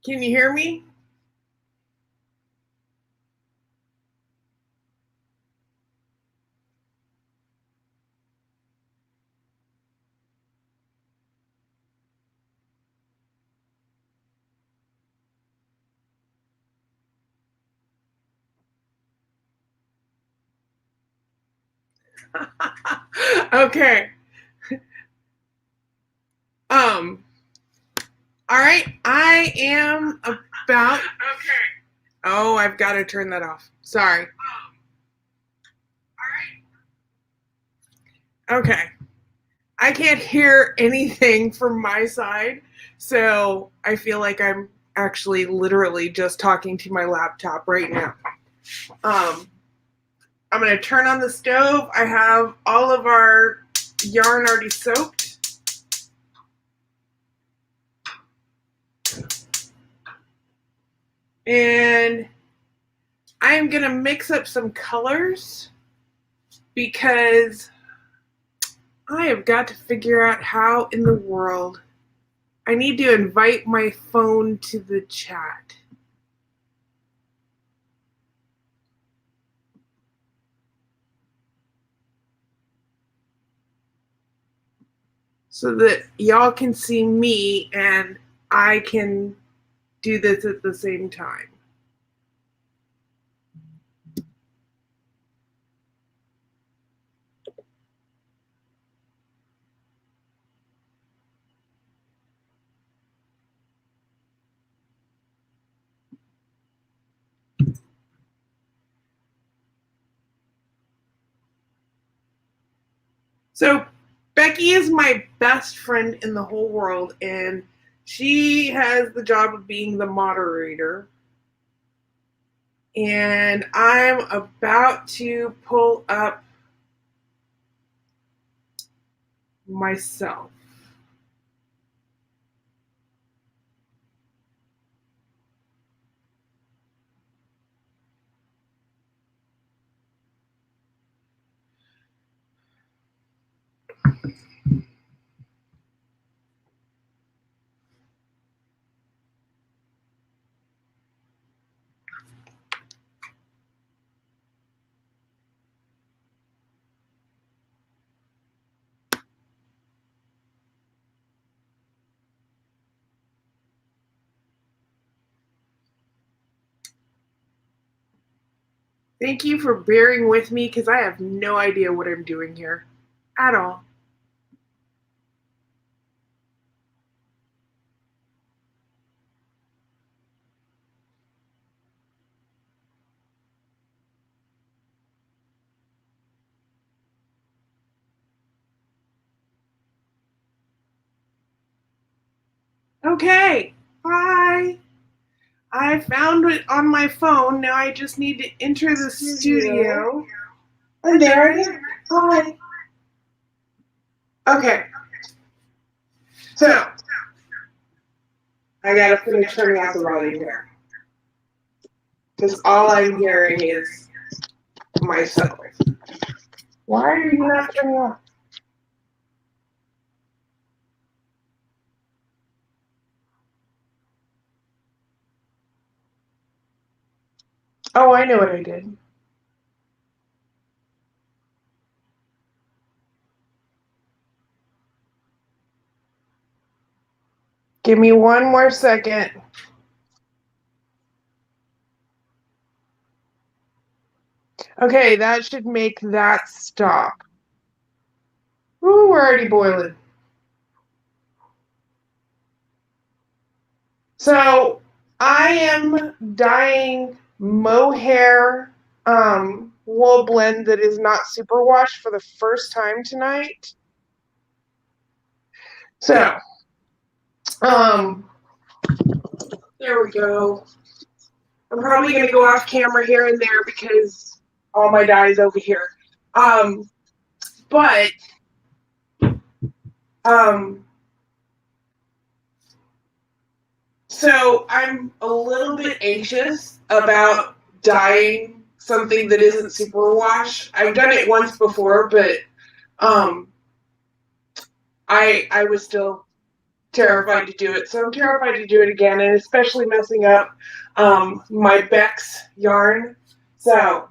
Can you hear me? Okay. Um, all right. I am about Oh, I've got to turn that off. Sorry. Okay. I can't hear anything from my side, so I feel like I'm actually literally just talking to my laptop right now. Um, I'm going to turn on the stove. I have all of our yarn already soaked. And I'm going to mix up some colors because I have got to figure out how in the world I need to invite my phone to the chat. So that y'all can see me and I can do this at the same time. So Becky is my best friend in the whole world, and she has the job of being the moderator. And I'm about to pull up myself. Thank you for bearing with me because I have no idea what I'm doing here at all. Okay, bye. I found it on my phone. Now I just need to enter the studio. And there I am. Hi. Okay. So, I gotta finish turning out the volume here. Because all I'm hearing is myself. Why are you not turning off? Oh, I know what I did. Give me one more second. Okay, that should make that stop. Ooh, we're already boiling. So I am dyeing Mohair wool blend that is not superwash for the first time tonight. So, there we go. I'm probably going to go off camera here and there because all my dye is over here. But so I'm a little bit anxious about dyeing something that isn't superwash. I've done it once before, but I was still terrified to do it. So I'm terrified to do it again, and especially messing up my Beck's yarn. So,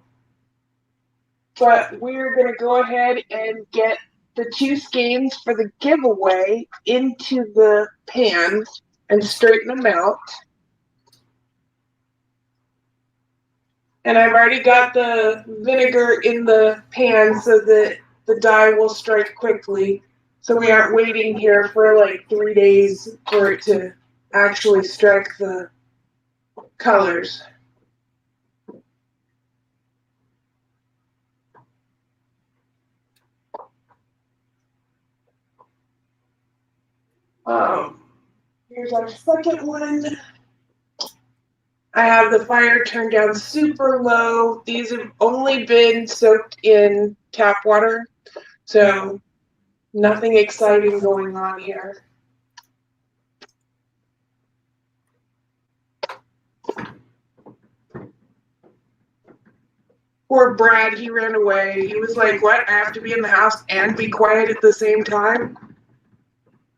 but we're going to go ahead and get the 2 skeins for the giveaway into the pan and straighten them out. And I've already got the vinegar in the pan so that the dye will strike quickly. So we aren't waiting here for like 3 days for it to actually strike the colors. Here's our second one. I have the fire turned down super low. These have only been soaked in tap water, so nothing exciting going on here. Poor Brad, he ran away. He was like, what, I have to be in the house and be quiet at the same time?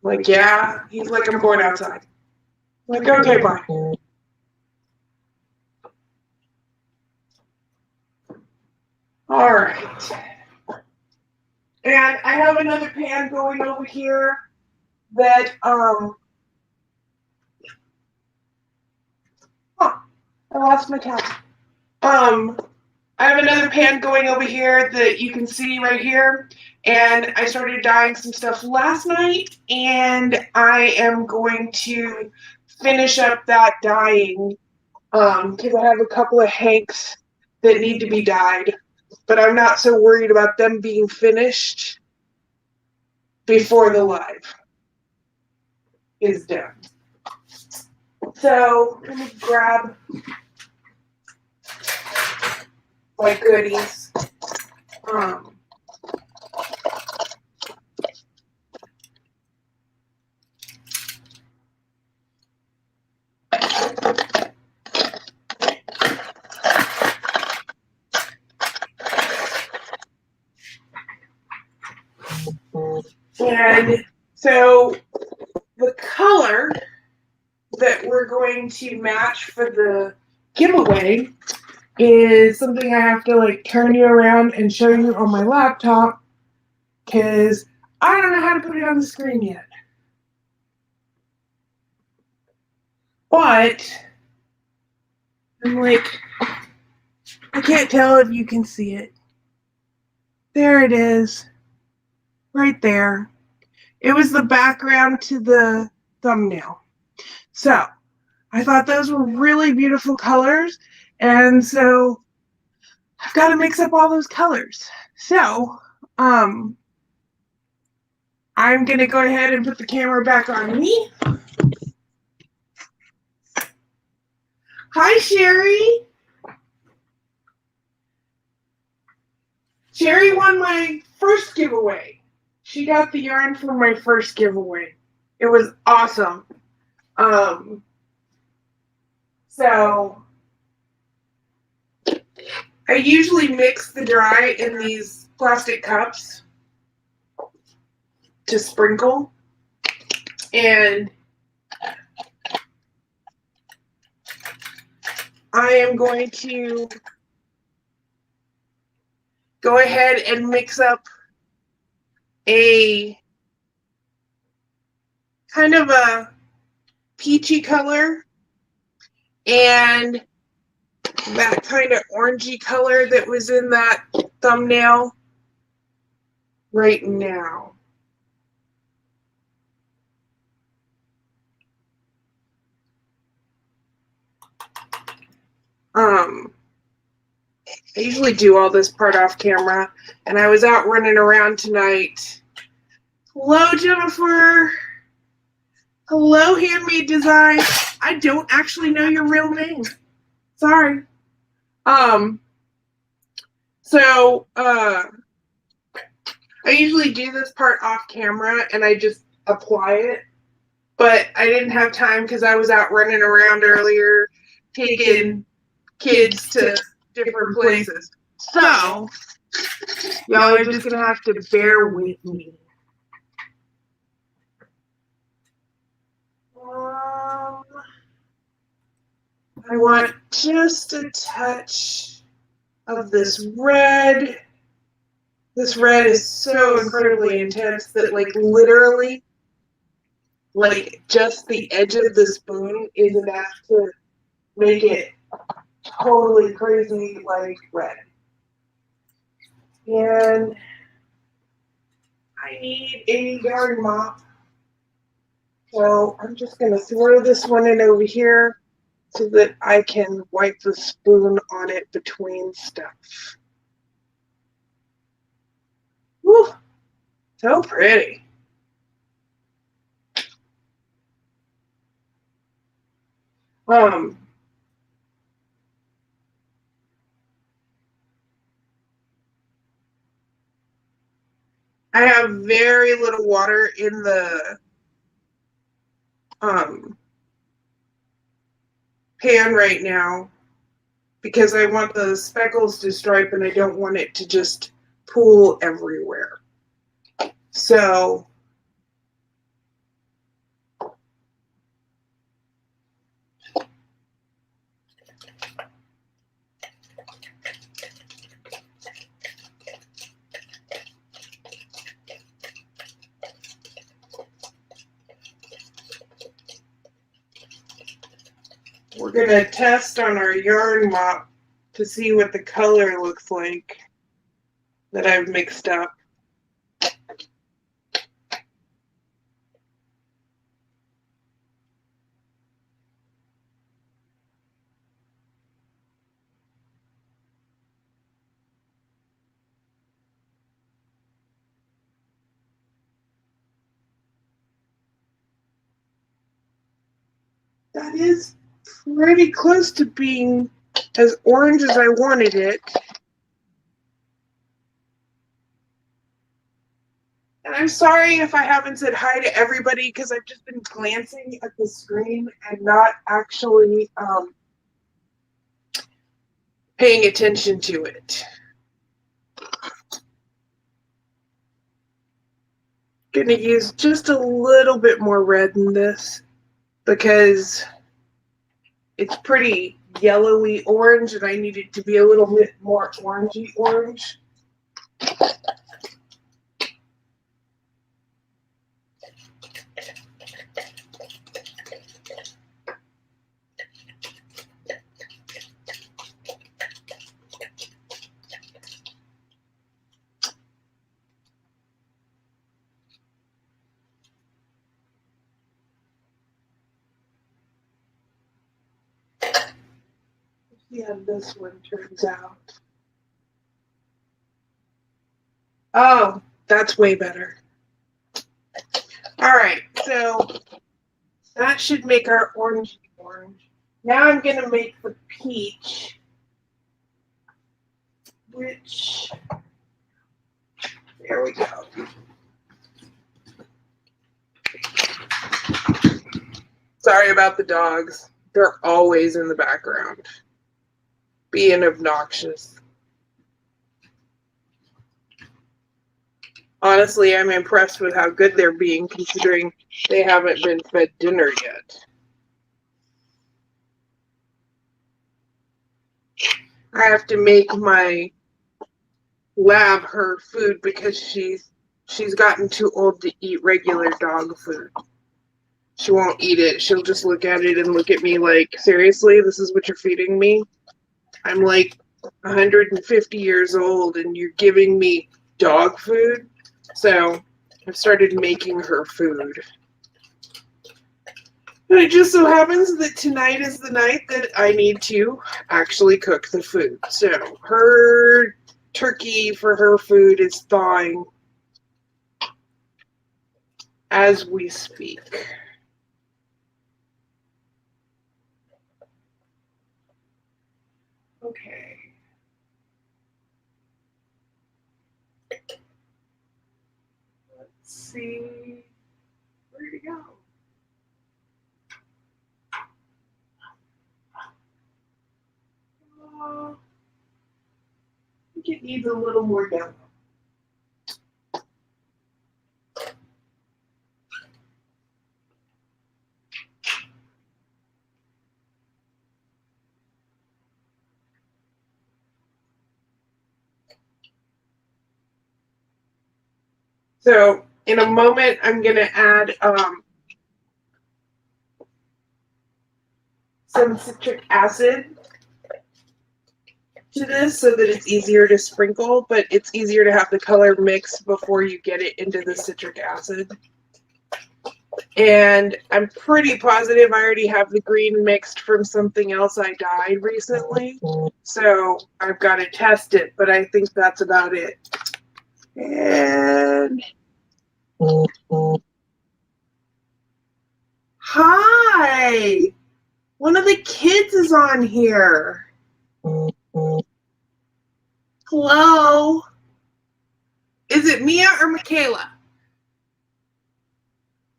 I'm like, yeah. He's like, I'm going outside. I'm like, okay, bye. All right. And I have another pan going over here that, I lost my tab. I have another pan going over here that you can see right here. And I started dyeing some stuff last night, and I am going to finish up that dyeing because I have a couple of hanks that need to be dyed. But I'm not so worried about them being finished before the live is done. So let me grab my goodies. And so the color that we're going to match for the giveaway is something I have to like turn you around and show you on my laptop because I don't know how to put it on the screen yet. But I'm like, I can't tell if you can see it. There it is. Right there. It was the background to the thumbnail. So I thought those were really beautiful colors. And so I've got to mix up all those colors. So I'm going to go ahead and put the camera back on me. Hi, Sherry. Sherry won my first giveaway. She got the yarn for my first giveaway. It was awesome. So I usually mix the dye in these plastic cups to sprinkle. And I am going to go ahead and mix up a kind of a peachy color and that kind of orangey color that was in that thumbnail right now. I usually do all this part off camera, and I was out running around tonight. Hello, Jennifer. Hello, Handmade Design. I don't actually know your real name. Sorry. So I usually do this part off camera, and I just apply it. But I didn't have time because I was out running around earlier, taking kids to different places. So, y'all are just going to have to bear with me. I want just a touch of this red. This red is so incredibly intense that, like, literally, like, just the edge of the spoon is enough to make it totally crazy, like, red. And I need a yard mop. So I'm just going to throw this one in over here so that I can wipe the spoon on it between stuff. Woo, so pretty. I have very little water in the pan right now because I want the speckles to stripe and I don't want it to just pool everywhere. So we're going to test on our yarn mop to see what the color looks like that I've mixed up. That is pretty close to being as orange as I wanted it. And I'm sorry if I haven't said hi to everybody because I've just been glancing at the screen and not actually paying attention to it. Gonna use just a little bit more red in this because it's pretty yellowy orange and I need it to be a little bit more orangey orange. See how this one turns out. Oh, that's way better. All right, so that should make our orange. Now I'm going to make the peach, which, there we go. Sorry about the dogs. They're always in the background, being obnoxious. Honestly, I'm impressed with how good they're being considering they haven't been fed dinner yet. I have to make my lab her food because she's gotten too old to eat regular dog food. She won't eat it. She'll just look at it and look at me like, seriously, this is what you're feeding me? I'm like 150 years old and you're giving me dog food? So I've started making her food. And it just so happens that tonight is the night that I need to actually cook the food. So her turkey for her food is thawing as we speak. Okay. Let's see. Where'd it go? I think it needs a little more yellow. So in a moment, I'm going to add some citric acid to this so that it's easier to sprinkle, but it's easier to have the color mix before you get it into the citric acid. And I'm pretty positive I already have the green mixed from something else I dyed recently. So I've got to test it, but I think that's about it. And hi! One of the kids is on here. Hello? Is it Mia or Michaela?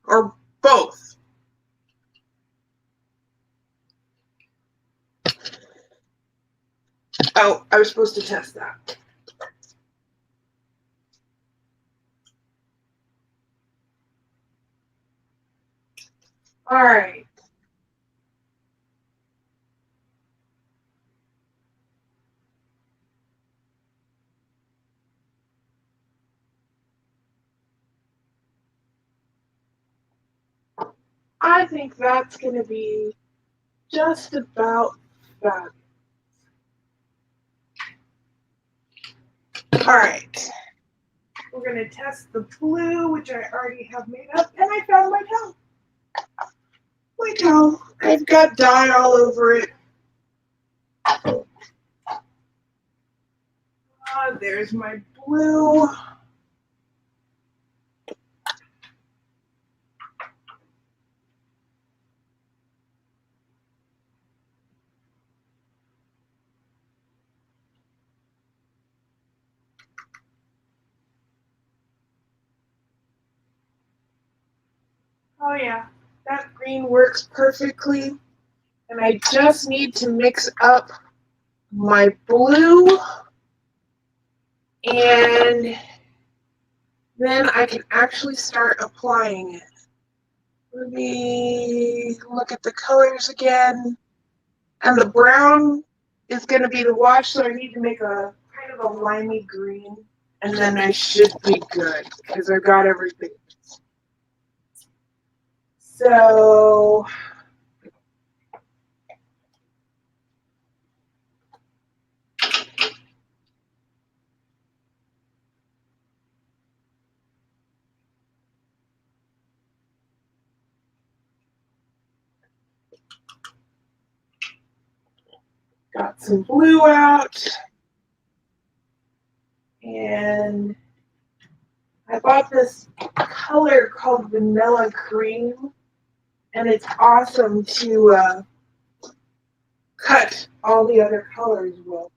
Or both? Oh, I was supposed to test that. All right. I think that's going to be just about that. All right. We're going to test the blue, which I already have made up, and I found my towel. My towel. I've got dye all over it. There's my blue. Oh yeah, that green works perfectly. And I just need to mix up my blue, and then I can actually start applying it. Let me look at the colors again. And the brown is going to be the wash, so I need to make a kind of a limey green, and then I should be good because I've got everything. So got some blue out, and I bought this color called Vanilla Cream, and it's awesome to cut all the other colors with.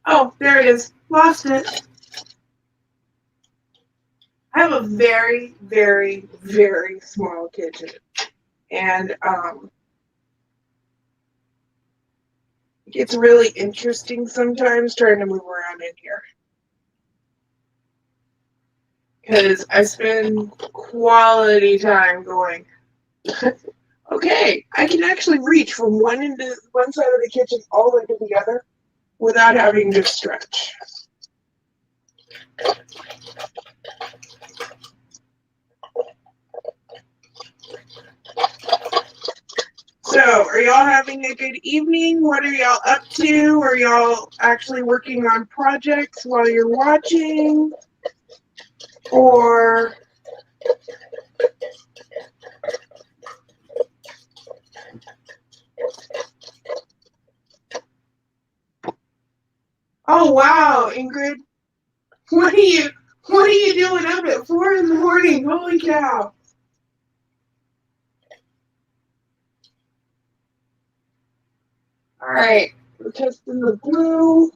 Oh, there it is. Lost it. I have a very, very, very small kitchen, and it's really interesting sometimes trying to move around in here because I spend quality time going, okay, I can actually reach from one side of the kitchen all the way to the other without having to stretch. So, are y'all having a good evening? What are y'all up to? Are y'all actually working on projects while you're watching? Or oh wow, Ingrid, what are you doing up at 4 in the morning? Holy cow! All right, we're testing the blue,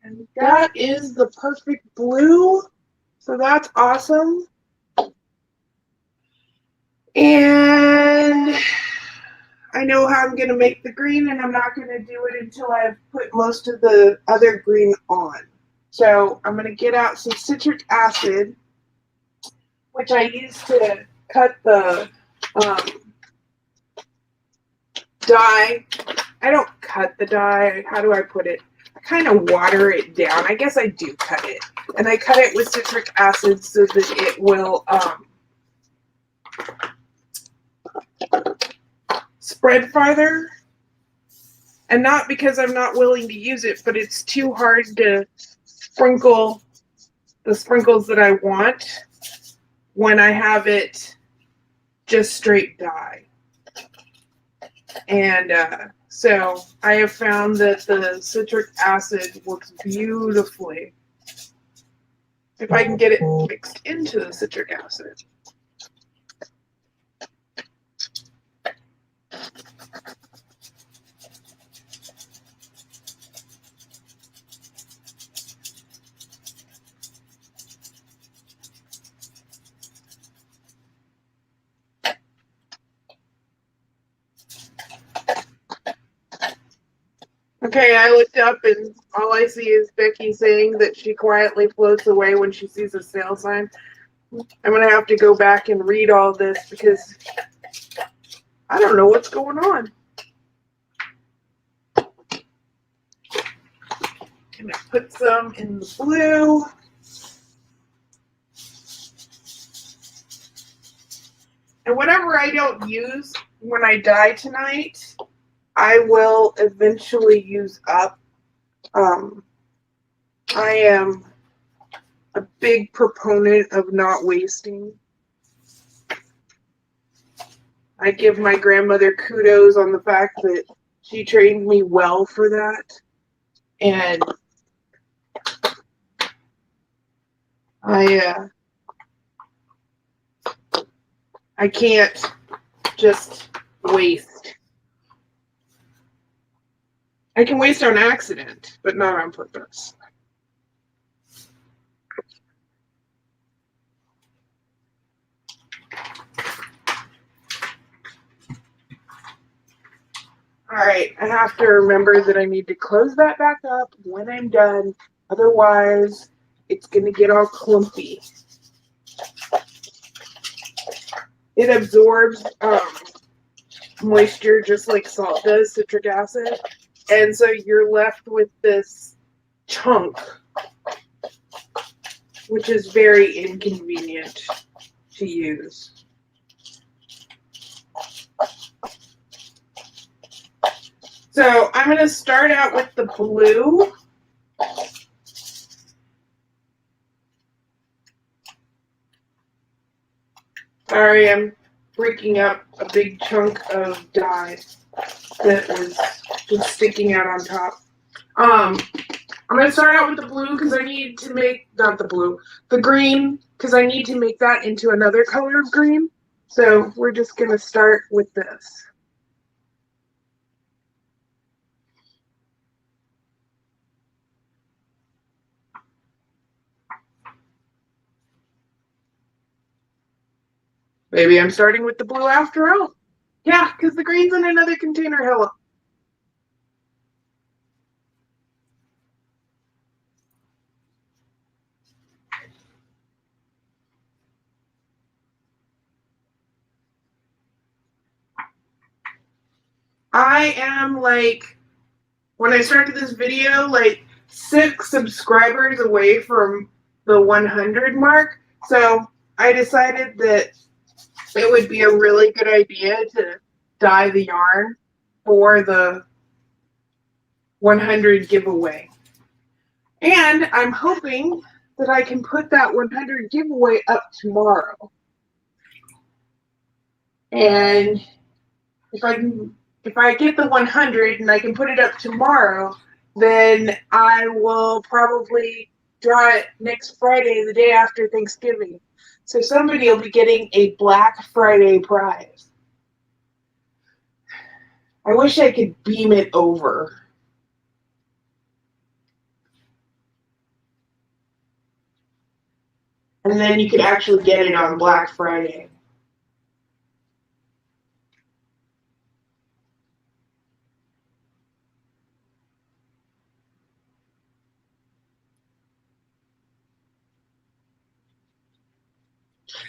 and that is the perfect blue. So that's awesome. And I know how I'm going to make the green, and I'm not going to do it until I've put most of the other green on. So I'm going to get out some citric acid, which I use to cut the dye. I don't cut the dye. How do I put it? I kind of water it down. I guess I do cut it. And I cut it with citric acid so that it will spread farther. And not because I'm not willing to use it, but it's too hard to sprinkle the sprinkles that I want when I have it just straight dye. And so I have found that the citric acid works beautifully if I can get it mixed into the citric acid. Okay, I looked up and all I see is Becky saying that she quietly floats away when she sees a sale sign. I'm going to have to go back and read all this because I don't know what's going on. I'm going to put some in the blue. And whatever I don't use when I dye tonight, I will eventually use up. I am a big proponent of not wasting. I give my grandmother kudos on the fact that she trained me well for that. And I can't just waste. I can waste on accident, but not on purpose. All right, I have to remember that I need to close that back up when I'm done. Otherwise, it's going to get all clumpy. It absorbs moisture just like salt does, citric acid. And so you're left with this chunk, which is very inconvenient to use. So I'm going to start out with the blue. Sorry, I'm breaking up a big chunk of dye that was just sticking out on top. I'm going to start out with the blue because I need to make, not the blue, the green, because I need to make that into another color of green. So we're just going to start with this. Maybe I'm starting with the blue after all. Yeah, because the green's in another container. Hello. I am like, when I started this video, like 6 subscribers away from the 100 mark. So I decided that it would be a really good idea to dye the yarn for the 100 giveaway. And I'm hoping that I can put that 100 giveaway up tomorrow. And if I get the 100 and I can put it up tomorrow, then I will probably draw it next Friday, the day after Thanksgiving. So somebody will be getting a Black Friday prize. I wish I could beam it over. And then you could actually get it on Black Friday.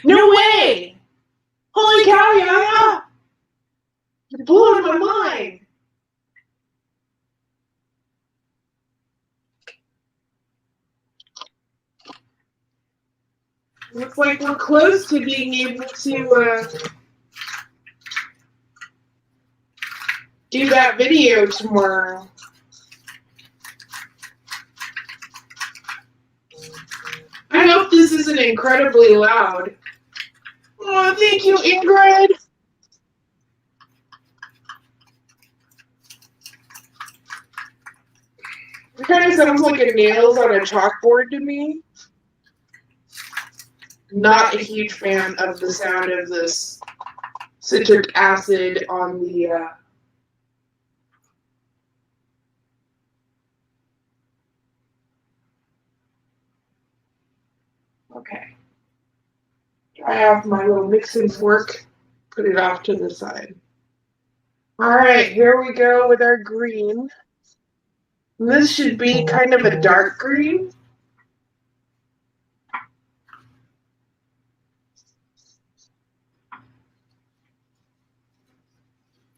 No way! Holy cow, Yaya! You're blowing my mind! looks like we're close to being able to do that video tomorrow. I hope this isn't incredibly loud. Oh, thank you, Ingrid. It kind of sounds like a nails on a chalkboard to me. Not a huge fan of the sound of this citric acid on the okay. Dry off my little mixing fork, put it off to the side. All right, here we go with our green. And this should be kind of a dark green.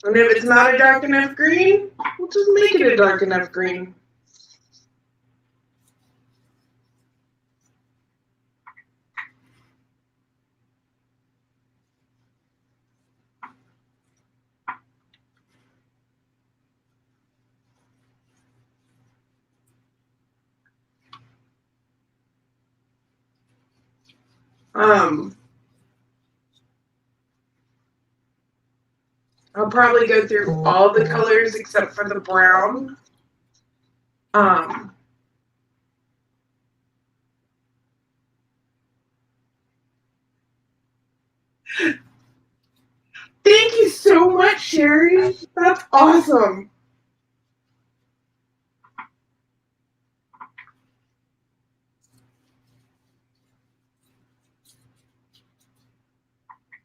And if it's not a dark enough green, we'll just make it a dark enough green. I'll probably go through all the colors except for the brown. Thank you so much, Sherry. That's awesome.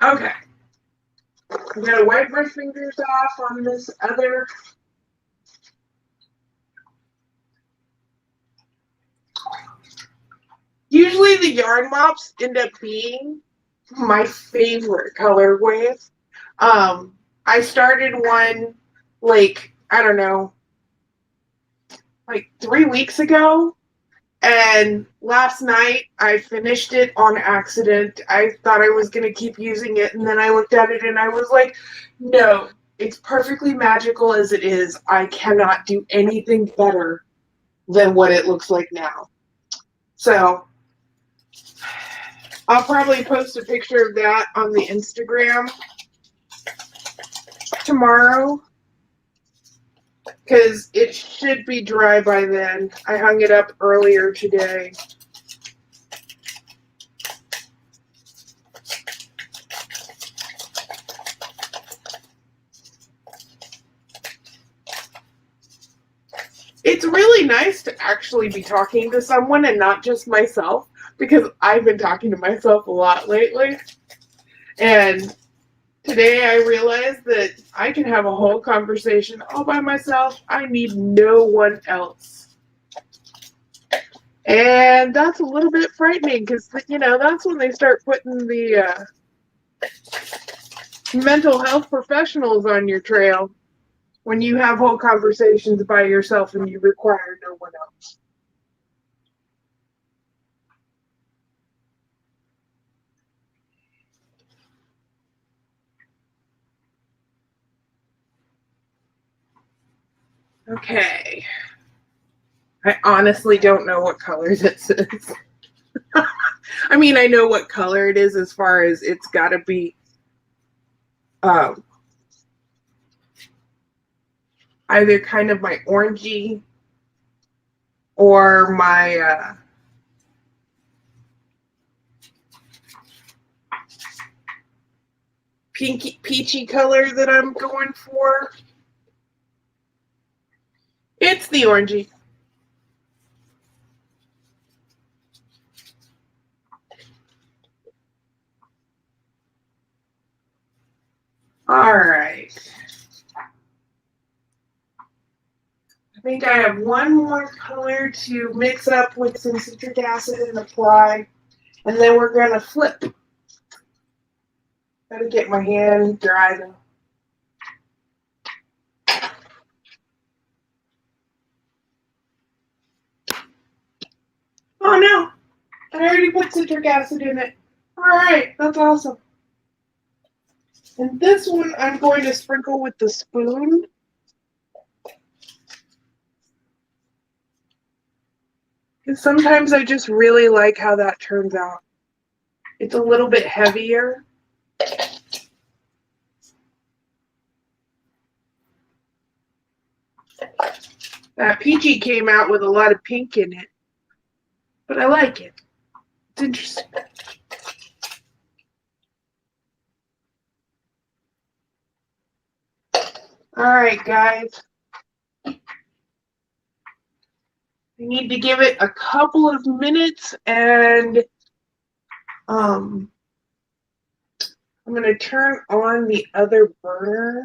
Okay. I'm going to wipe my fingers off on this other. Usually the yarn mops end up being my favorite colorways. I started one like, I don't know, like 3 weeks ago. And last night I finished it on accident. I thought I was going to keep using it. And then I looked at it and I was like, no, it's perfectly magical as it is. I cannot do anything better than what it looks like now. So I'll probably post a picture of that on the Instagram tomorrow, because it should be dry by then. I hung it up earlier today. It's really nice to actually be talking to someone and not just myself, because I've been talking to myself a lot lately. And today I realized that I can have a whole conversation all by myself. I need no one else. And that's a little bit frightening, because, you know, that's when they start putting the mental health professionals on your trail, when you have whole conversations by yourself and you require no one else. Okay. I honestly don't know what color this is. I mean, I know what color it is as far as it's got to be either kind of my orangey or my pinky peachy color that I'm going for. It's the orangey. All right. I think I have one more color to mix up with some citric acid and apply, and then we're going to flip. Gotta get my hand dry though. Oh no, I already put citric acid in it. All right, that's awesome. And this one I'm going to sprinkle with the spoon. Because sometimes I just really like how that turns out. It's a little bit heavier. That peachy came out with a lot of pink in it. But I like it. It's interesting. All right, guys. I need to give it a couple of minutes, and I'm going to turn on the other burner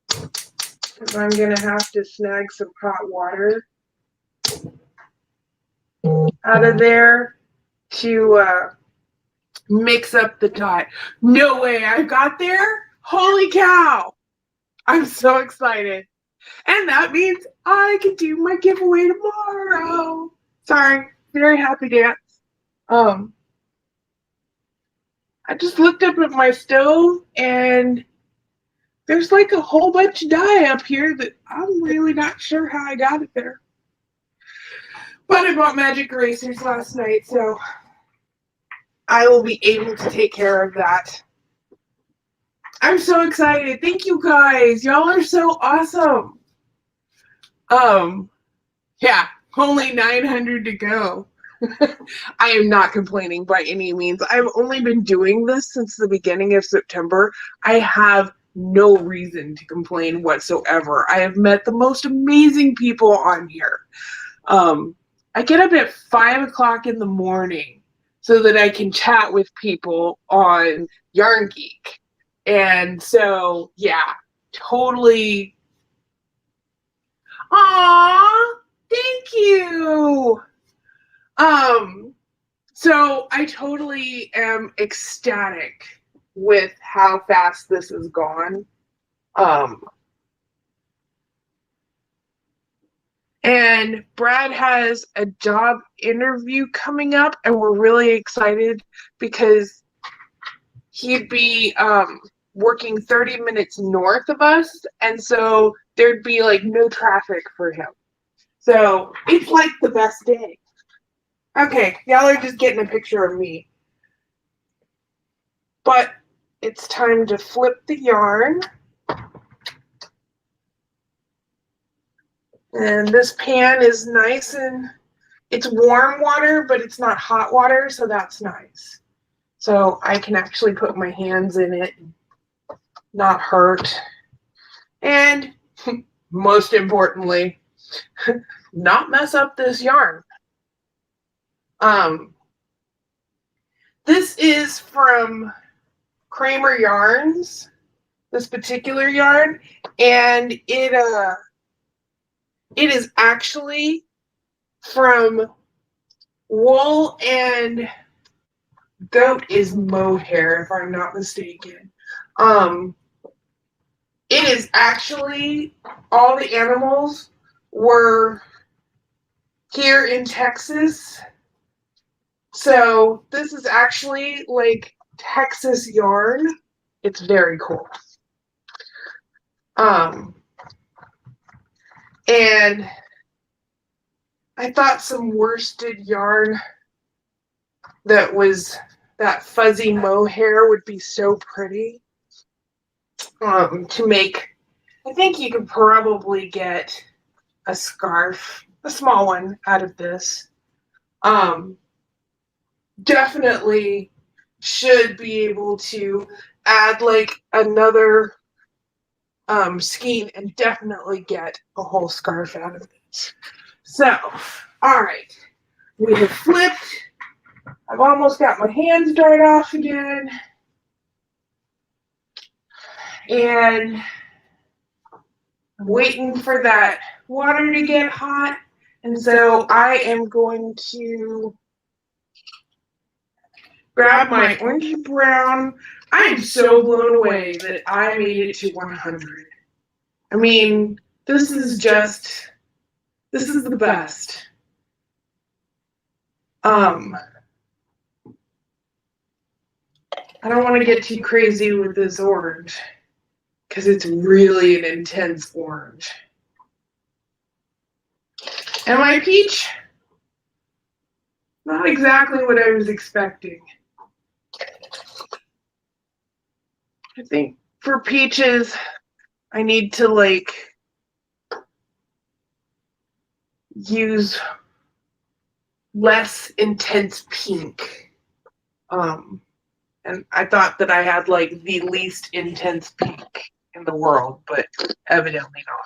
because I'm going to have to snag some hot water out of there to mix up the dye. No way, I got there? Holy cow! I'm so excited. And that means I can do my giveaway tomorrow. Sorry, very happy dance. I just looked up at my stove and there's like a whole bunch of dye up here that I'm really not sure how I got it there. But I bought magic erasers last night, so I will be able to take care of that. I'm so excited. Thank you guys. Y'all are so awesome. Yeah, only 900 to go. I am not complaining by any means. I've only been doing this since the beginning of September. I have no reason to complain whatsoever. I have met the most amazing people on here. I get up at 5 o'clock in the morning so that I can chat with people on Yarn Geek. And so, yeah, totally. Aw, thank you. So I totally am ecstatic with how fast this has gone. And Brad has a job interview coming up, and we're really excited because he'd be working 30 minutes north of us, and so there'd be like no traffic for him. So it's like the best day. Okay, y'all are just getting a picture of me. But it's time to flip the yarn. And this pan is nice and it's warm water, but it's not hot water, so that's nice. So I can actually put my hands in it, not hurt. And most importantly, not mess up this yarn. This is from Kramer Yarns, this particular yarn, and it is actually from wool and goat is mohair, if I'm not mistaken. It is actually, all the animals were here in Texas. So this is actually like Texas yarn. It's very cool. And I thought some worsted yarn that was that fuzzy mohair would be so pretty to make. I think you could probably get a scarf, a small one, out of this. Definitely should be able to add like another skein and definitely get a whole scarf out of this. So, all right, we have flipped. I've almost got my hands dried off again. And I'm waiting for that water to get hot. And so I am going to grab my orangey brown. I am so blown away that I made it to 100. I mean, this is the best. I don't want to get too crazy with this orange because it's really an intense orange. And my peach, not exactly what I was expecting. I think for peaches, I need to like use less intense pink. And I thought that I had like the least intense pink in the world, but evidently not.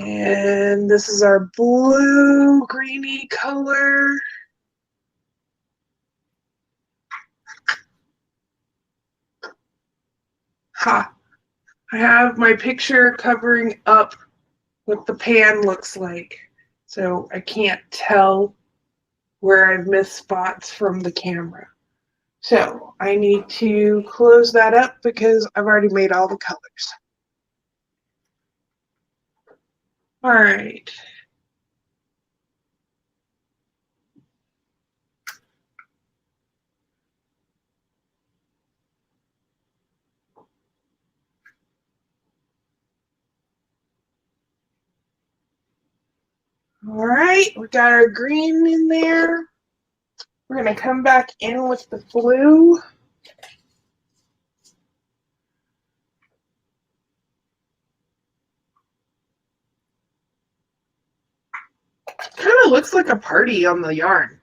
And this is our blue greeny color. Ha! I have my picture covering up what the pan looks like, so I can't tell where I've missed spots from the camera. So I need to close that up because I've already made all the colors. All right. All right, we got our green in there. We're gonna come back in with the blue. Kind of looks like a party on the yarn.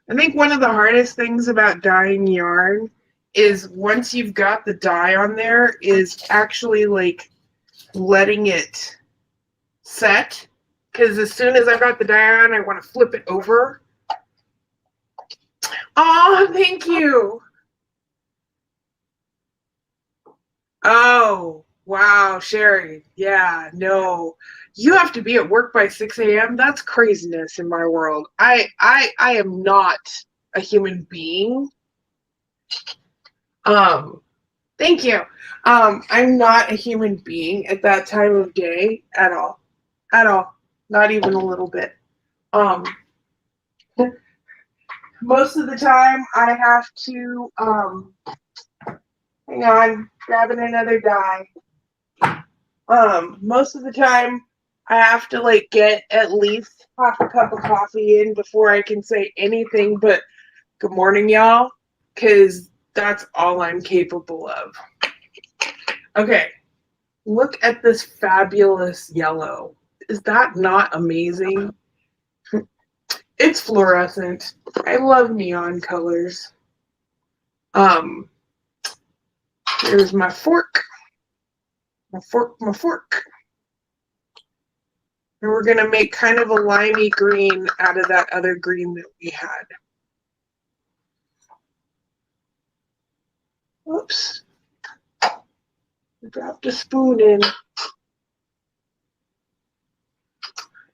I think one of the hardest things about dyeing yarn is once you've got the dye on there is actually like letting it set. Because as soon as I've got the dye on, I want to flip it over. Oh, thank you. Oh, wow, Sherry. Yeah, no. You have to be at work by 6 a.m. That's craziness in my world. I am not a human being. Thank you. I'm not a human being at that time of day at all. At all. Not even a little bit. Most of the time I have to hang on, grabbing another dye. Most of the time I have to like get at least half a cup of coffee in before I can say anything but good morning, y'all, because that's all I'm capable of. Okay, look at this fabulous yellow. Is that not amazing? It's fluorescent. I love neon colors. Here's my fork. My fork. And we're going to make kind of a limey green out of that other green that we had. Oops. I dropped a spoon in.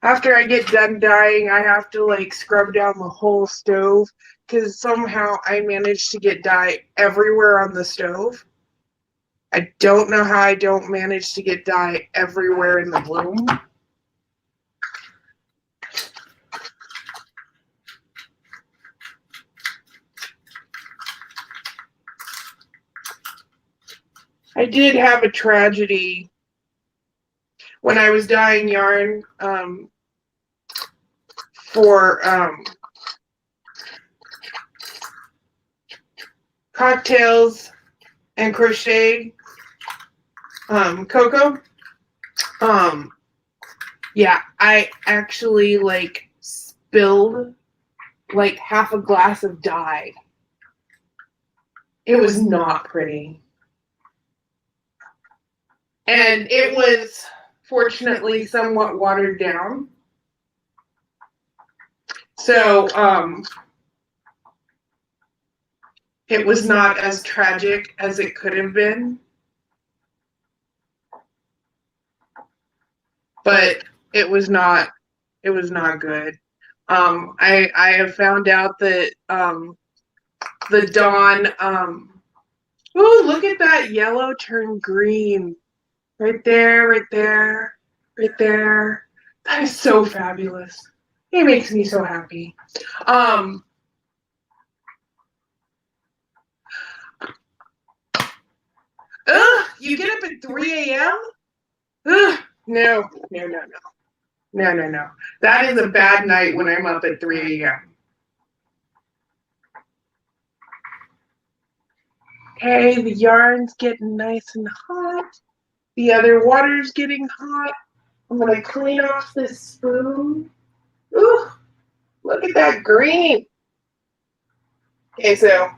After I get done dyeing, I have to like scrub down the whole stove because somehow I managed to get dye everywhere on the stove. I don't know how I don't manage to get dye everywhere in the bloom. I did have a tragedy when I was dyeing yarn for cocktails and crochet cocoa. Yeah, I actually like spilled like half a glass of dye. It was not pretty. And it was fortunately somewhat watered down. So it was not as tragic as it could have been. But it was not good. I have found out that the Dawn oh, look look at that yellow turn green. Right there, right there, right there. That is so fabulous. It makes me so happy. You get up at 3 a.m.? No, no, no, no. No, no, no. That is a bad night when I'm up at 3 a.m. Okay, the yarn's getting nice and hot. The other water's getting hot. I'm going to clean off this spoon. Ooh, look at that green. Okay, so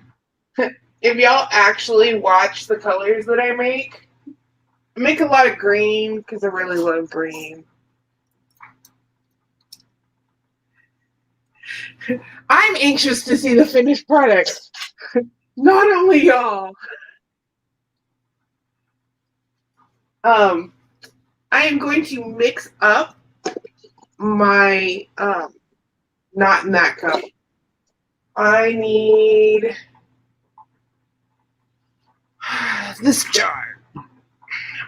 if y'all actually watch the colors that I make a lot of green because I really love green. I'm anxious to see the finished product. Not only y'all. I am going to mix up my not in that cup. I need this jar.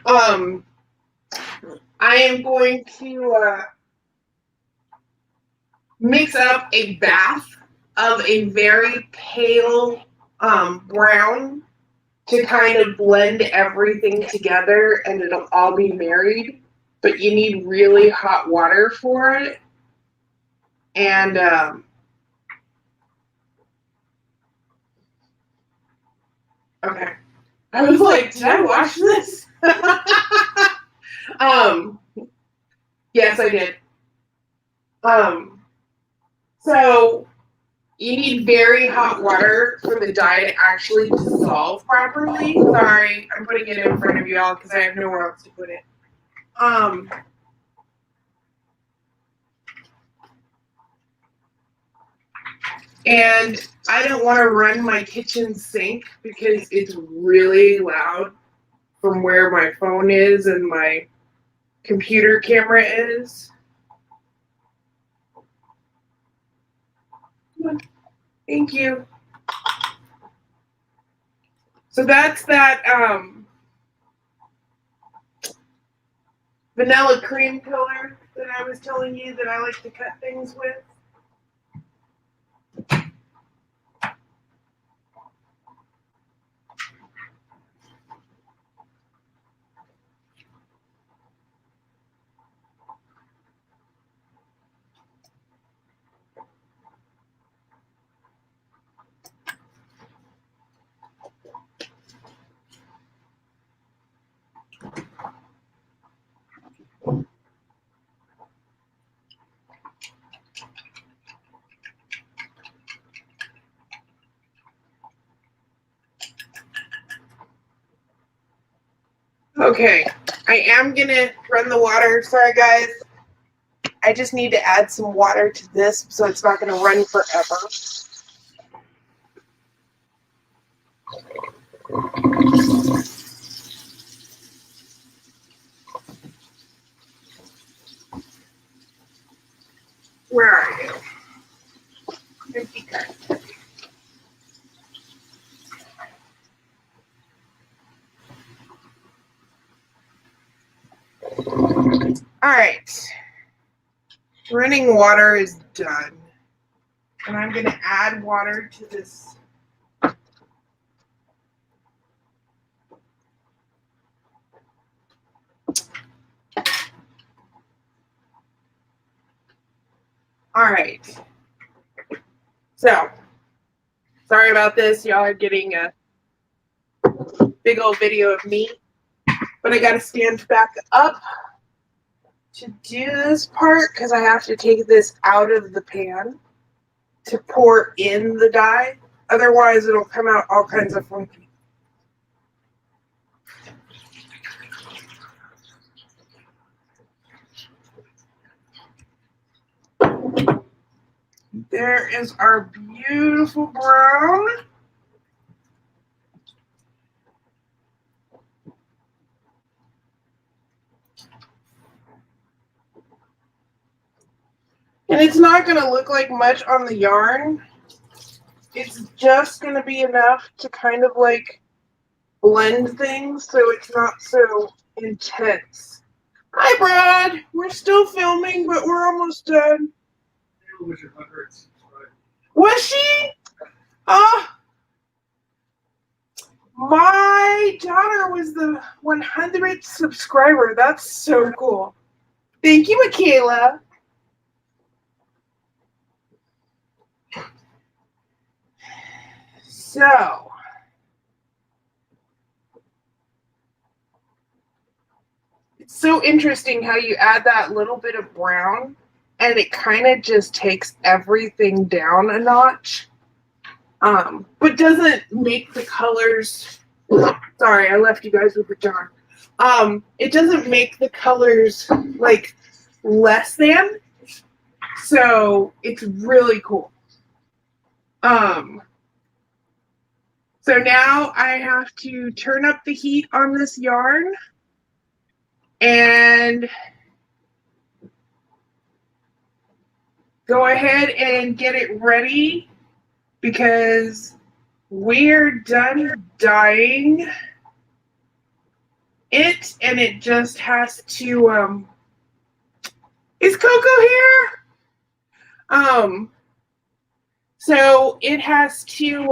I am going to mix up a bath of a very pale brown to kind of blend everything together and it'll all be married. But you need really hot water for it. And okay. I was like, did I watch this? Yes, I did. So you need very hot water for the dye to actually dissolve properly. Sorry, I'm putting it in front of y'all because I have nowhere else to put it. And I don't want to run my kitchen sink because it's really loud from where my phone is and my computer camera is. Thank you. So that's that vanilla cream color that I was telling you that I like to cut things with. Okay, I am gonna run the water. Sorry guys. I just need to add some water to this so it's not gonna run forever. Where are you? Empty cup. All right. Running water is done. And I'm going to add water to this. All right. So, sorry about this. Y'all are getting a big old video of me. But I got to stand back up to do this part because I have to take this out of the pan to pour in the dye. Otherwise, it'll come out all kinds of funky. There is our beautiful brown. And it's not going to look like much on the yarn. It's just going to be enough to kind of like blend things so it's not so intense. Hi, Brad. We're still filming, but we're almost done. Was she? My daughter was the 100th subscriber. That's so cool. Thank you, Michaela. So, it's so interesting how you add that little bit of brown and it kind of just takes everything down a notch. But doesn't make the colors, sorry, I left you guys with the jar. It doesn't make the colors like less than, so it's really cool. So now I have to turn up the heat on this yarn and go ahead and get it ready because we're done dyeing it, and it just has to is Coco here? So it has to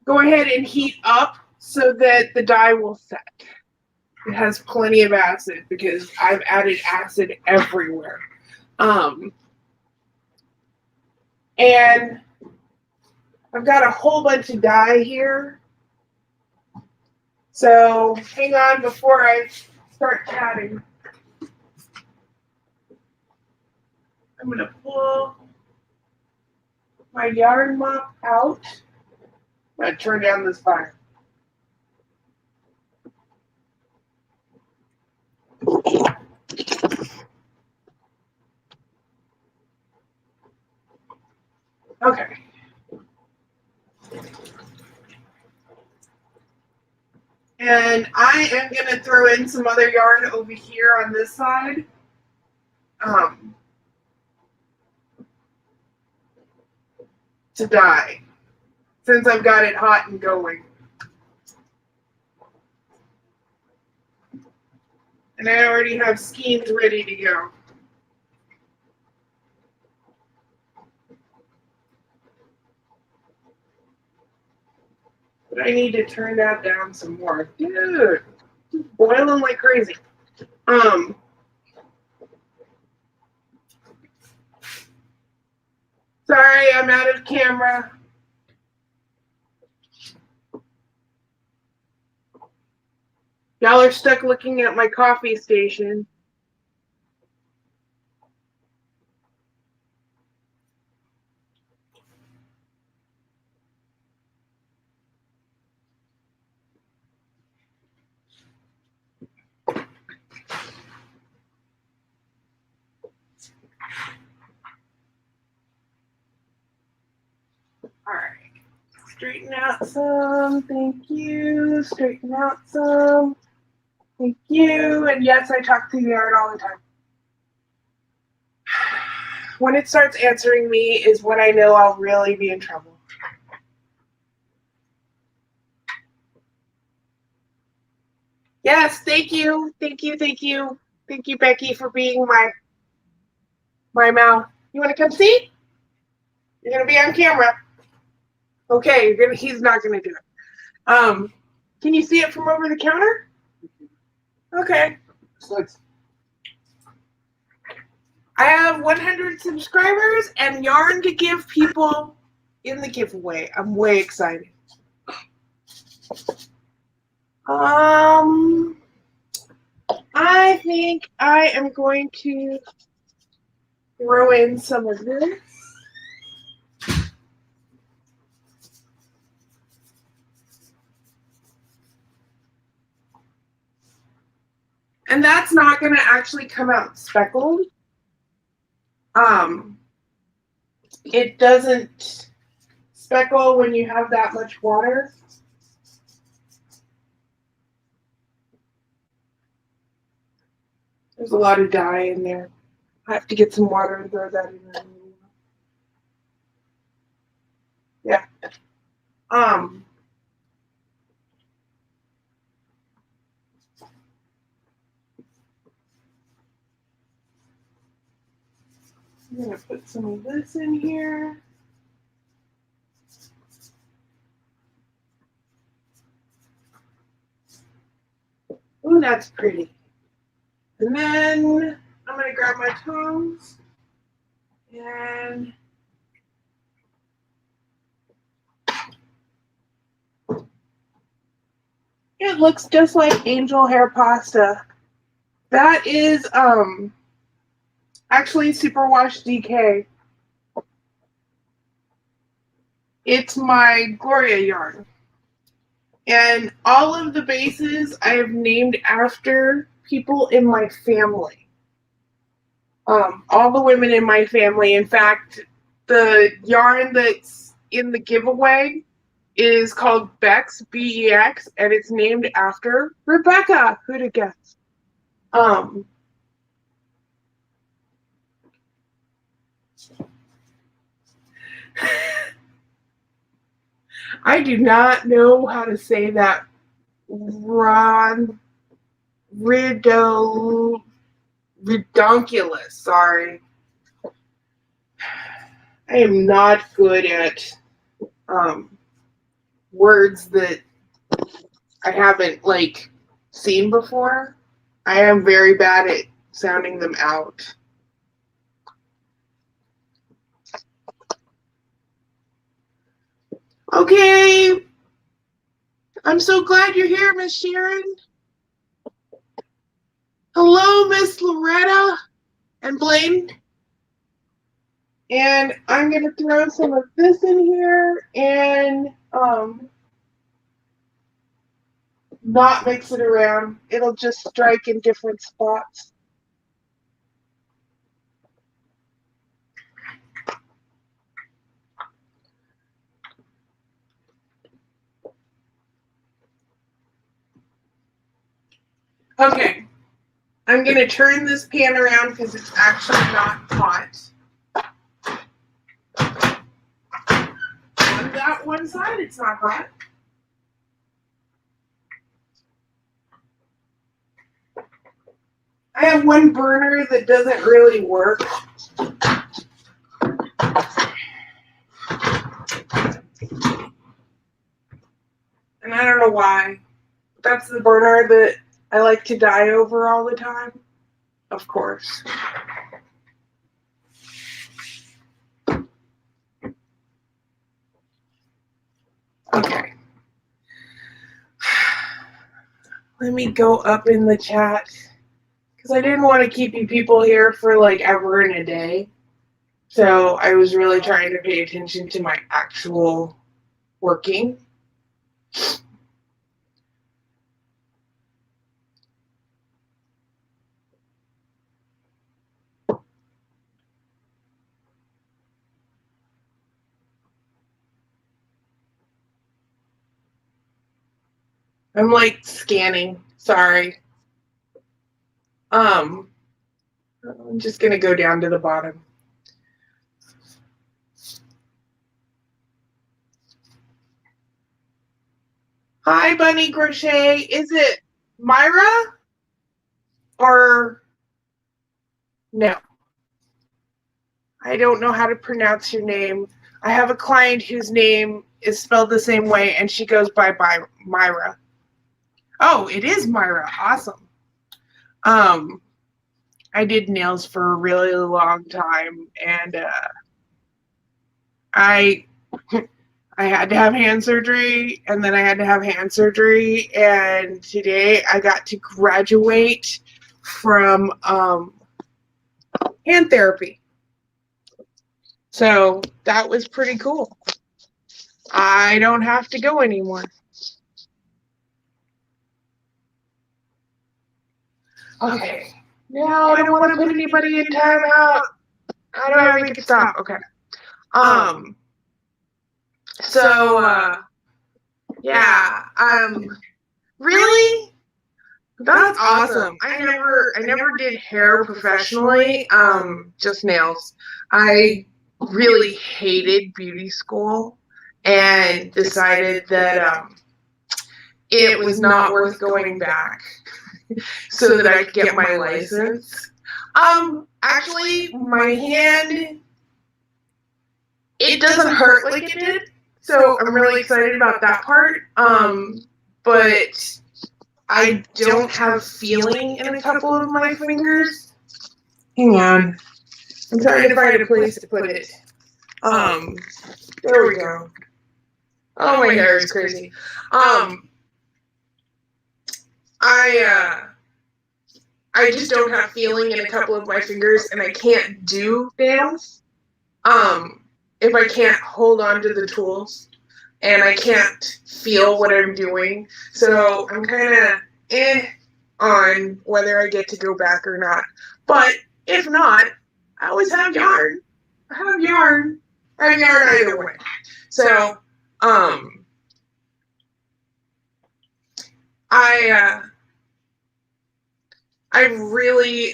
go ahead and heat up so that the dye will set. It has plenty of acid because I've added acid everywhere. And I've got a whole bunch of dye here. So hang on before I start chatting. I'm going to pull my yarn mop out. I'm going to turn down this fire. Okay. And I am going to throw in some other yarn over here on this side. To dye, since I've got it hot and going. And I already have skeins ready to go. But I need to turn that down some more. Dude, it's boiling like crazy. Sorry, I'm out of camera. Y'all are stuck looking at my coffee station. All right. Straighten out some. Thank you. Straighten out some. Thank you. And yes, I talk to the yarn all the time. When it starts answering me is when I know I'll really be in trouble. Yes, thank you. Thank you, thank you. Thank you, Becky, for being my mouth. You want to come see? You're going to be on camera. Okay, he's not going to do it. Can you see it from over the counter? Okay. I have 100 subscribers and yarn to give people in the giveaway. I'm way excited. I think I am going to throw in some of this. And that's not going to actually come out speckled. It doesn't speckle when you have that much water. There's a lot of dye in there. I have to get some water and throw that in there. Yeah. I'm going to put some of this in here. Ooh, that's pretty. And then I'm going to grab my tongs and it looks just like angel hair pasta. That is actually Superwash DK. It's my Gloria yarn. And all of the bases I have named after people in my family. All the women in my family. In fact, the yarn that's in the giveaway is called Bex, B-E-X, and it's named after Rebecca. Who'd have guessed? I do not know how to say that. Redonkulous, sorry. I am not good at words that I haven't seen before. I am very bad at sounding them out. Okay. I'm so glad you're here, Miss Sharon. Hello, Miss Loretta and Blaine. And I'm going to throw some of this in here and not mix it around. It'll just strike in different spots. Okay, I'm going to turn this pan around because it's actually not hot. On that one side, it's not hot. I have one burner that doesn't really work. And I don't know why. That's the burner that I like to dye over all the time. Of course. Okay. Let me go up in the chat. Because I didn't want to keep you people here for ever and a day. So I was really trying to pay attention to my actual working. I'm scanning. Sorry. I'm just gonna go down to the bottom. Hi, Bunny Crochet. Is it Myra or no? I don't know how to pronounce your name. I have a client whose name is spelled the same way, and she goes by Myra. Oh, it is Myra. Awesome. I did nails for a really long time, and I had to have hand surgery, and then I had to have hand surgery, and today I got to graduate from hand therapy. So that was pretty cool. I don't have to go anymore. Okay. No, I don't want to put anybody in timeout. How do I make it stop? Okay. Yeah. Really? That's awesome. I never did hair professionally. Just nails. I really hated beauty school and decided that it was not worth going back so that I could get my license. Actually, my hand, it doesn't hurt like it did, so I'm really excited about that part. But I don't have feeling in a couple of my fingers. Hang on. I'm trying to find a place to put it. There we go. Oh, my hair is crazy. I just don't have feeling in a couple of my fingers, and I can't do dams if I can't hold on to the tools, and I can't feel what I'm doing. So I'm kind of on whether I get to go back or not. But if not, I always have yarn. I have yarn either way. So, I've really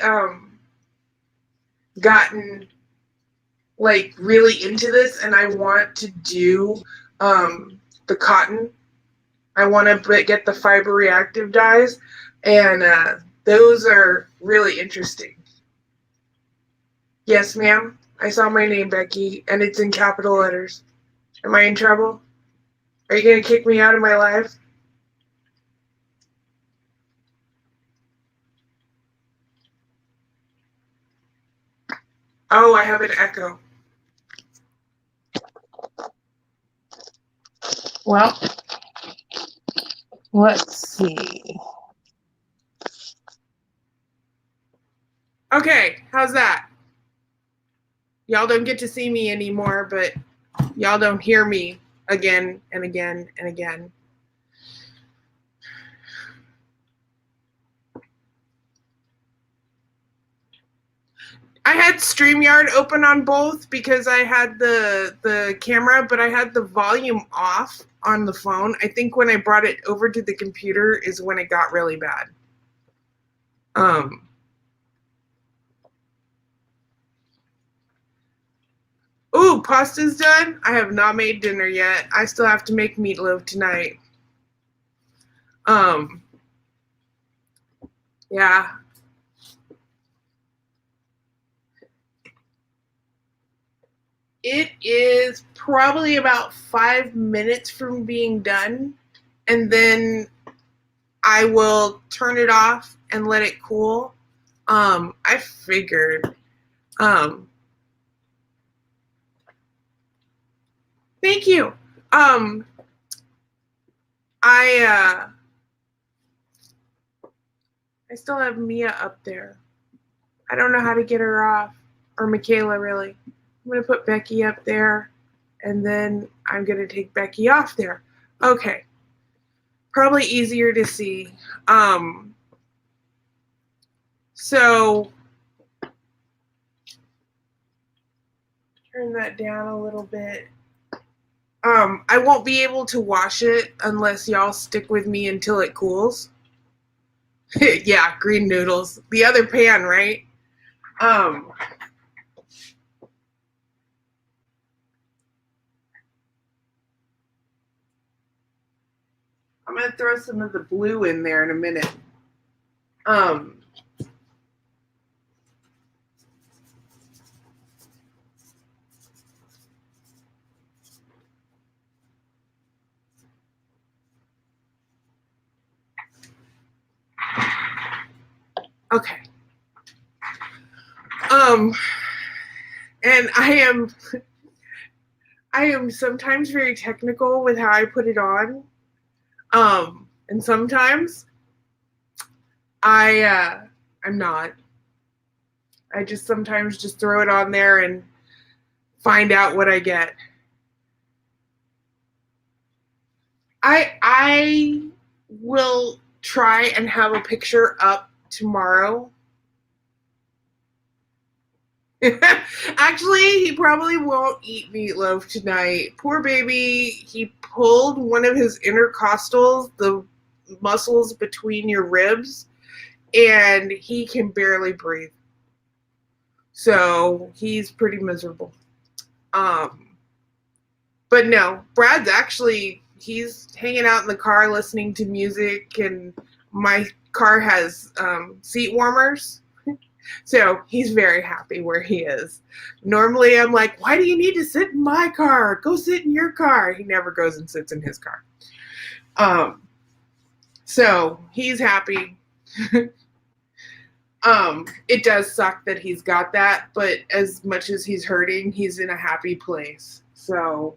gotten like really into this, and I want to do the cotton. I want to get the fiber reactive dyes, and those are really interesting. Yes, ma'am. I saw my name, Becky, and it's in capital letters. Am I in trouble? Are you going to kick me out of my life? Oh, I have an echo. Well, let's see. Okay, how's that? Y'all don't get to see me anymore, but y'all don't hear me again and again and again. I had StreamYard open on both because I had the camera, but I had the volume off on the phone. I think when I brought it over to the computer is when it got really bad. Ooh, pasta's done? I have not made dinner yet. I still have to make meatloaf tonight. Yeah. It is probably about 5 minutes from being done, and then I will turn it off and let it cool. I figured. Thank you. I still have Mia up there. I don't know how to get her off, or Michaela really. I'm gonna put Becky up there, and then I'm gonna take Becky off there. Okay. Probably easier to see. So turn that down a little bit. I won't be able to wash it unless y'all stick with me until it cools. Yeah, green noodles. The other pan, right? I'm gonna throw some of the blue in there in a minute. Okay. And I am sometimes very technical with how I put it on. And sometimes I'm not. I just sometimes just throw it on there and find out what I get. I will try and have a picture up tomorrow. Actually, he probably won't eat meatloaf tonight. Poor baby. He pulled one of his intercostals, the muscles between your ribs, and he can barely breathe. So he's pretty miserable. But no, Brad's actually, he's hanging out in the car listening to music, and my car has seat warmers. So he's very happy where he is. Normally I'm like, why do you need to sit in my car? Go sit in your car. He never goes and sits in his car. So he's happy. It does suck that he's got that, but as much as he's hurting, he's in a happy place. So,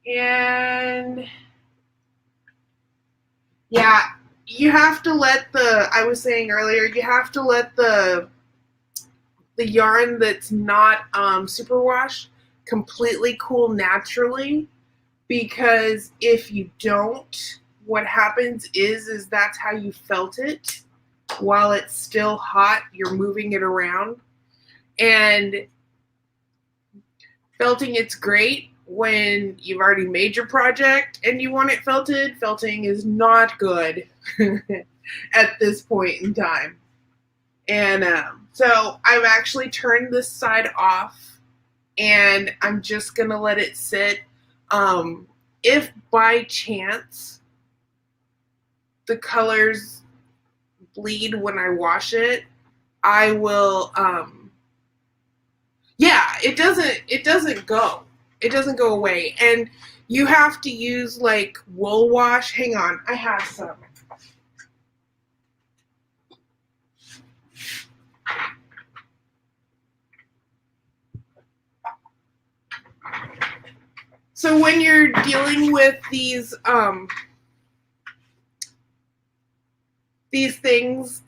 and yeah, you have to let I was saying earlier, you have to let the yarn that's not superwash completely cool naturally, because if you don't, what happens is that's how you felt it. While it's still hot, you're moving it around. And felting it's great when you've already made your project and you want it felted. Felting is not good at this point in time. And so I've actually turned this side off, and I'm just going to let it sit. If by chance the colors bleed when I wash it, I will it doesn't go away. And you have to use like wool wash. Hang on, I have some. So when you're dealing with these things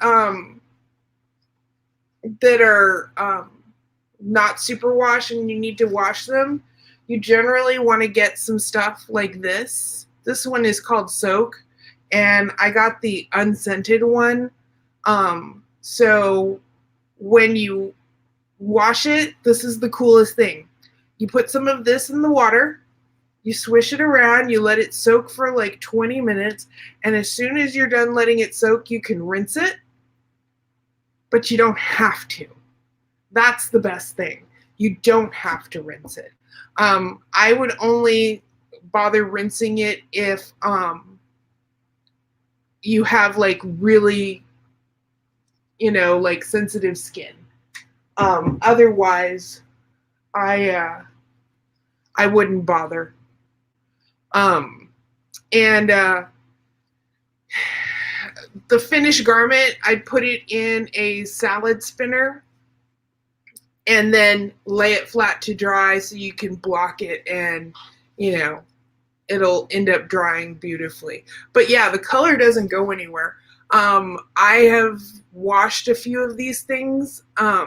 that are not super wash and you need to wash them, you generally want to get some stuff like this. This one is called Soak, and I got the unscented one. So when you wash it, this is the coolest thing. You put some of this in the water, you swish it around, you let it soak for like 20 minutes, and as soon as you're done letting it soak, you can rinse it, but you don't have to. That's the best thing. You don't have to rinse it. I would only bother rinsing it if you have like really, like sensitive skin. Otherwise, I wouldn't bother. And the finished garment, I'd put it in a salad spinner and then lay it flat to dry so you can block it, and it'll end up drying beautifully. But yeah, the color doesn't go anywhere. I have washed a few of these things a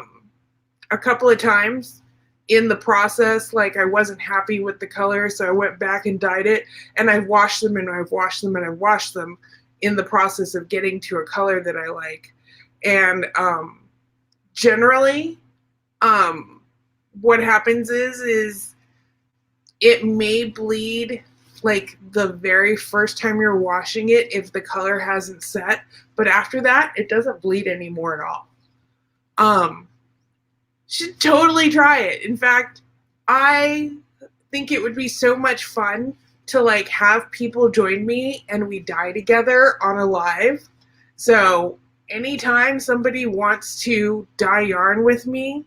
couple of times in the process. Like, I wasn't happy with the color, so I went back and dyed it, and I've washed them and I've washed them and I've washed them in the process of getting to a color that I like. And generally, what happens is it may bleed like the very first time you're washing it if the color hasn't set, but after that it doesn't bleed anymore at all. Should totally try it. In fact, I think it would be so much fun to like have people join me and we dye together on a live. So anytime somebody wants to dye yarn with me,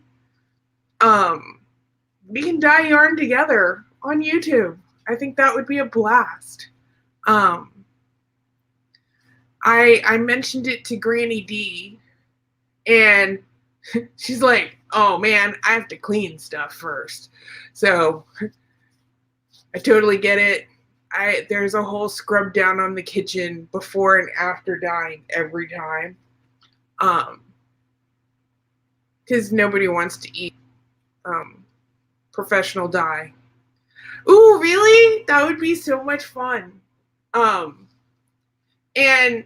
we can dye yarn together on YouTube. I think that would be a blast. I mentioned it to Granny D, and she's like, oh man, I have to clean stuff first. So I totally get it. There's a whole scrub down on the kitchen before and after dyeing every time. Because nobody wants to eat professional dye. Ooh, really? That would be so much fun. And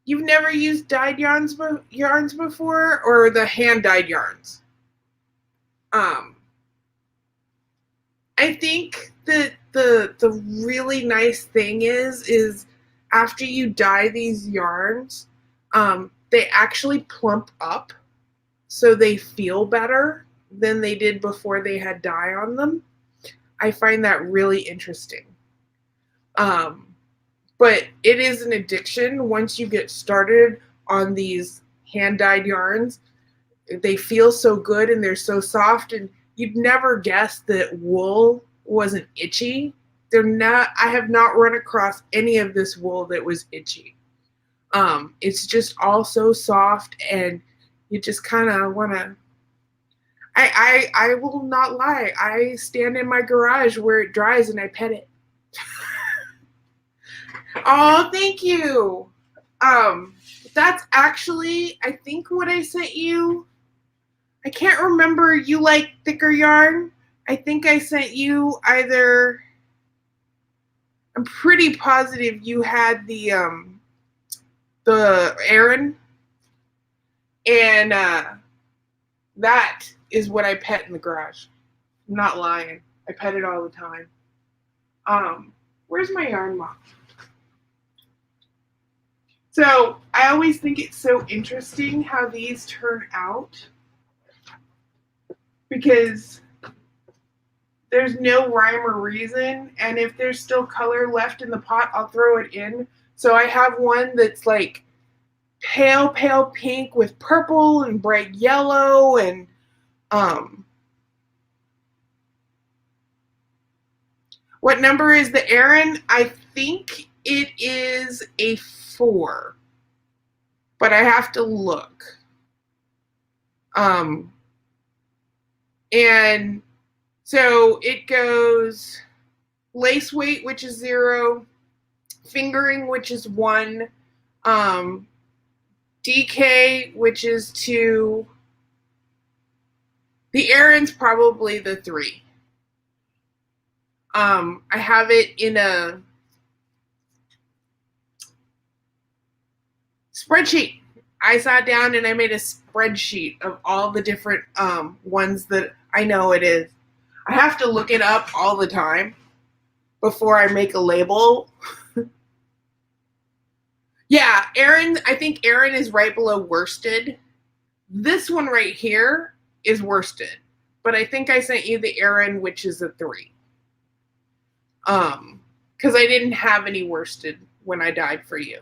you've never used dyed yarns before, or the hand dyed yarns? I think that the really nice thing is after you dye these yarns, they actually plump up, so they feel better than they did before they had dye on them. I find that really interesting. But it is an addiction once you get started on these hand-dyed yarns. They feel so good and they're so soft, and you'd never guess that wool wasn't itchy. They're not. I have not run across any of this wool that was itchy. It's just all so soft, and you just kind of want to. I will not lie. I stand in my garage where it dries and I pet it. Oh, thank you. That's actually, I think, what I sent you. I can't remember. You like thicker yarn? I think I sent you either. I'm pretty positive you had the Aran, and that is what I pet in the garage. I'm not lying. I pet it all the time. Where's my yarn mop? So I always think it's so interesting how these turn out, because there's no rhyme or reason, and if there's still color left in the pot, I'll throw it in. So I have one that's like pale pink with purple and bright yellow, and what number is the Aran? I think it is a 4, but I have to look. And so it goes lace weight, which is 0, fingering, which is 1, DK, which is 2. The Aran's probably the 3. I have it in a spreadsheet. I sat down and I made a spreadsheet of all the different ones that I know it is. I have to look it up all the time before I make a label. Yeah, Aran, I think Aran is right below worsted. This one right here is worsted, but I think I sent you the Aran, which is a 3. Because I didn't have any worsted when I dyed for you.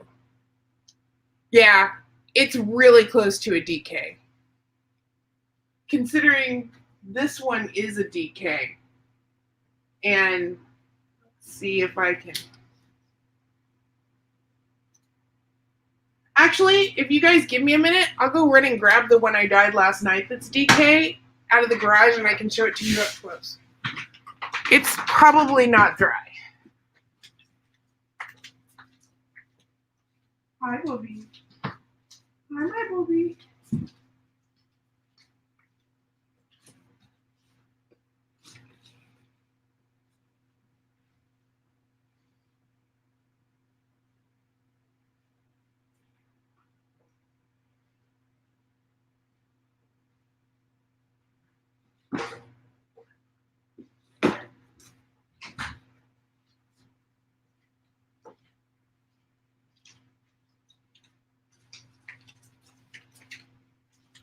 Yeah, it's really close to a DK. Considering this one is a DK. And let's see if I can. Actually, if you guys give me a minute, I'll go run and grab the one I dyed last night that's DK out of the garage, and I can show it to you up close. It's probably not dry. Hi, Bobby. Hi, my Bobby.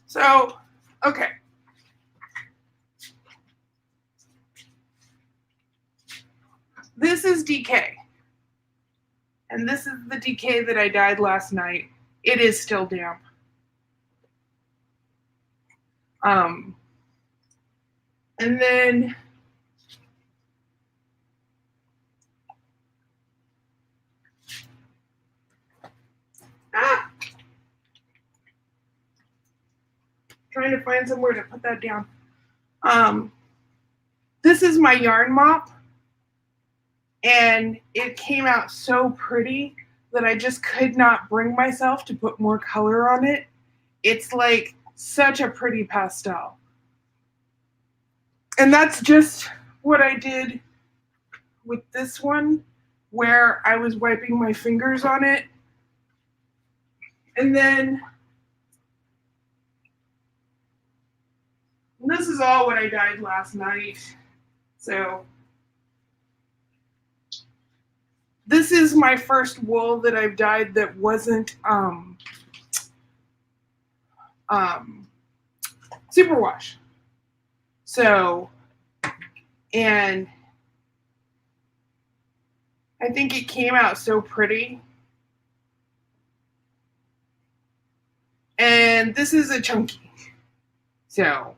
So, okay. This is DK. And this is the DK that I dyed last night. It is still damp. And then trying to find somewhere to put that down. This is my yarn mop, and it came out so pretty that I just could not bring myself to put more color on it. It's like such a pretty pastel. And that's just what I did with this one, where I was wiping my fingers on it. And then this is all what I dyed last night. So this is my first wool that I've dyed that wasn't superwash. So, and I think it came out so pretty. And this is a chunky. So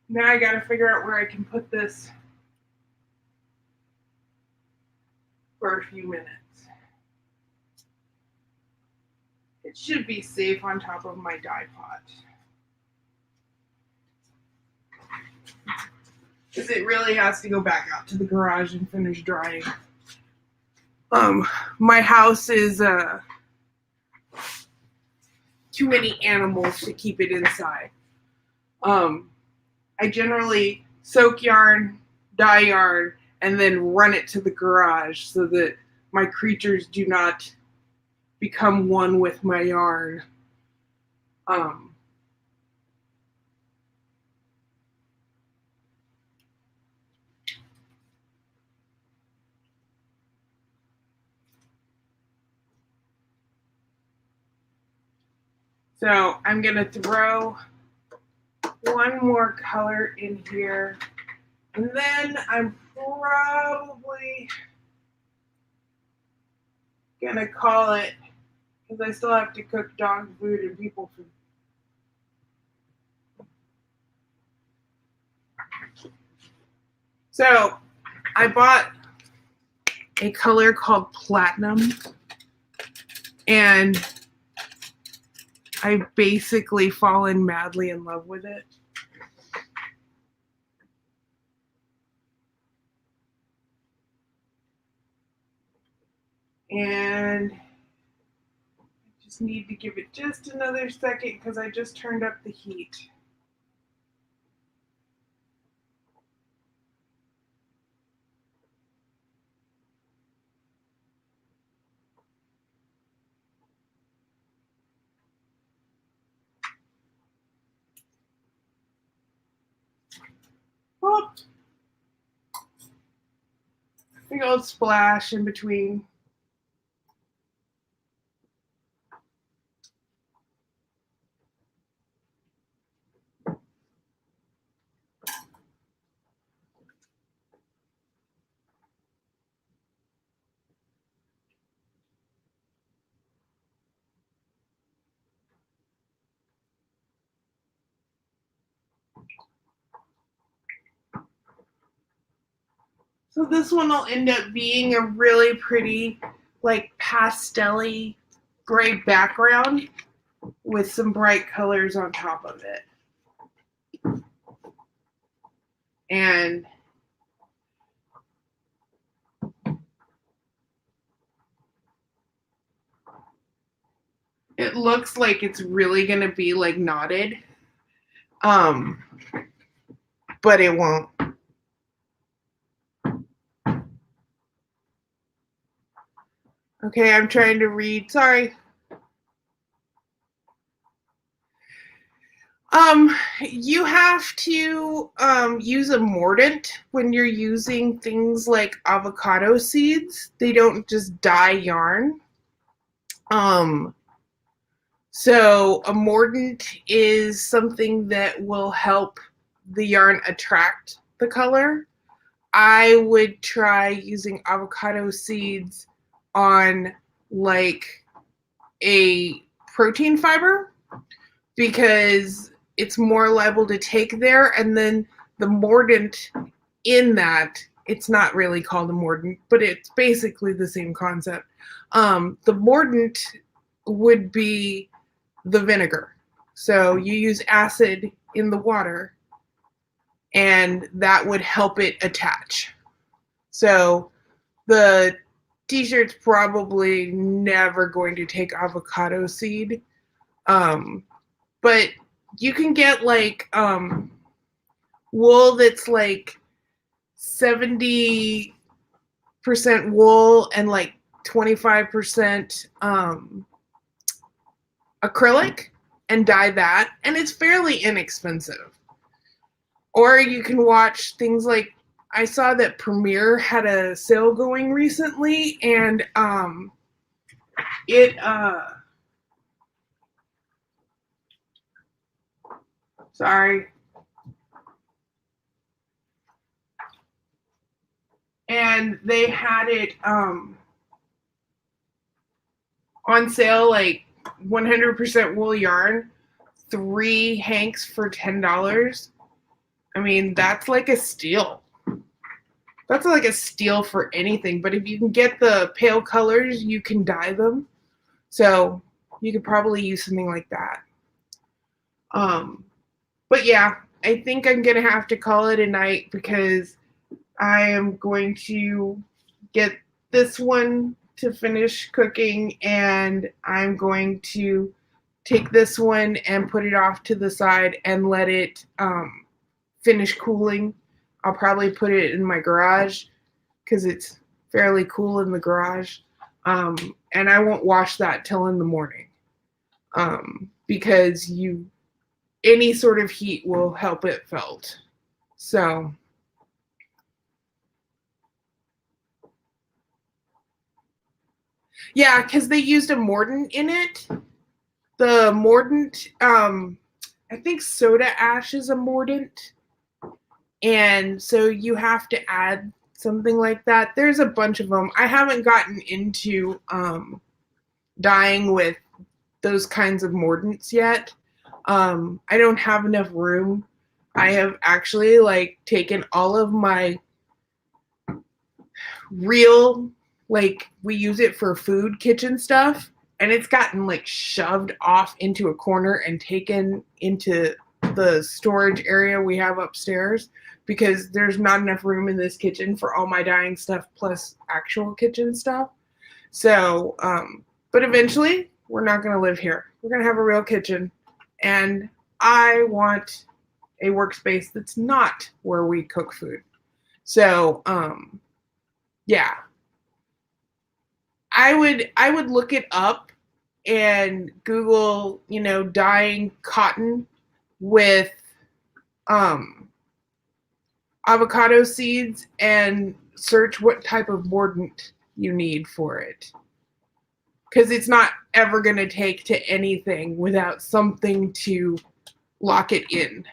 now I gotta figure out where I can put this for a few minutes. It should be safe on top of my dye pot. Because it really has to go back out to the garage and finish drying. My house is too many animals to keep it inside. I generally soak yarn, dye yarn, and then run it to the garage so that my creatures do not become one with my yarn. So I'm gonna throw one more color in here, and then I'm probably gonna call it, because I still have to cook dog food and people food. So I bought a color called Platinum, and I've basically fallen madly in love with it. And I just need to give it just another second because I just turned up the heat. Oh, big old splash in between. So this one will end up being a really pretty, like pastel-y gray background with some bright colors on top of it. And it looks like it's really gonna be like knotted. But it won't. Okay, I'm trying to read. Sorry. You have to use a mordant when you're using things like avocado seeds. They don't just dye yarn. So a mordant is something that will help the yarn attract the color. I would try using avocado seeds on like a protein fiber because it's more liable to take there. And then the mordant in that, it's not really called a mordant, but it's basically the same concept. The mordant would be the vinegar. So you use acid in the water and that would help it attach. So the t-shirt's probably never going to take avocado seed. But you can get like wool that's like 70% wool and like 25% acrylic and dye that, and it's fairly inexpensive. Or you can watch things like, I saw that Premiere had a sale going recently, and it Sorry. And they had it on sale, like 100% wool yarn, 3 hanks for $10. I mean, that's like a steal. That's like a steal for anything. But if you can get the pale colors, you can dye them. So you could probably use something like that. But yeah, I think I'm gonna have to call it a night because I am going to get this one to finish cooking, and I'm going to take this one and put it off to the side and let it finish cooling. I'll probably put it in my garage because it's fairly cool in the garage. And I won't wash that till in the morning because any sort of heat will help it felt. So yeah, because they used a mordant in it. The mordant, I think soda ash is a mordant. And so you have to add something like that. There's a bunch of them. I haven't gotten into dyeing with those kinds of mordants yet. I don't have enough room. I have actually like taken all of my real, like we use it for food kitchen stuff, and it's gotten like shoved off into a corner and taken into the storage area we have upstairs because there's not enough room in this kitchen for all my dyeing stuff plus actual kitchen stuff. So, but eventually we're not going to live here. We're going to have a real kitchen, and I want a workspace that's not where we cook food. So, yeah, I would look it up and Google, dyeing cotton with avocado seeds and search what type of mordant you need for it. Because it's not ever going to take to anything without something to lock it in.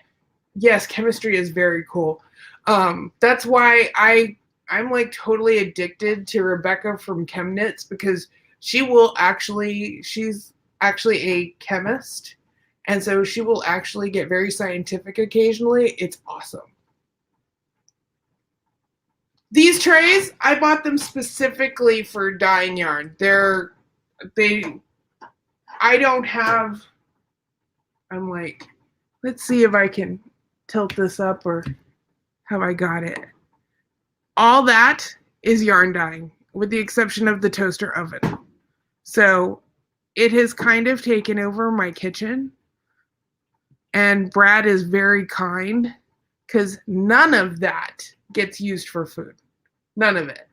Yes, chemistry is very cool. That's why I'm like totally addicted to Rebecca from Chemnitz because she's actually a chemist. And so she will actually get very scientific occasionally. It's awesome. These trays, I bought them specifically for dyeing yarn. I don't have, I'm like, let's see if I can tilt this up or have I got it. All that is yarn dyeing, with the exception of the toaster oven. So it has kind of taken over my kitchen. And Brad is very kind because none of that gets used for food. None of it.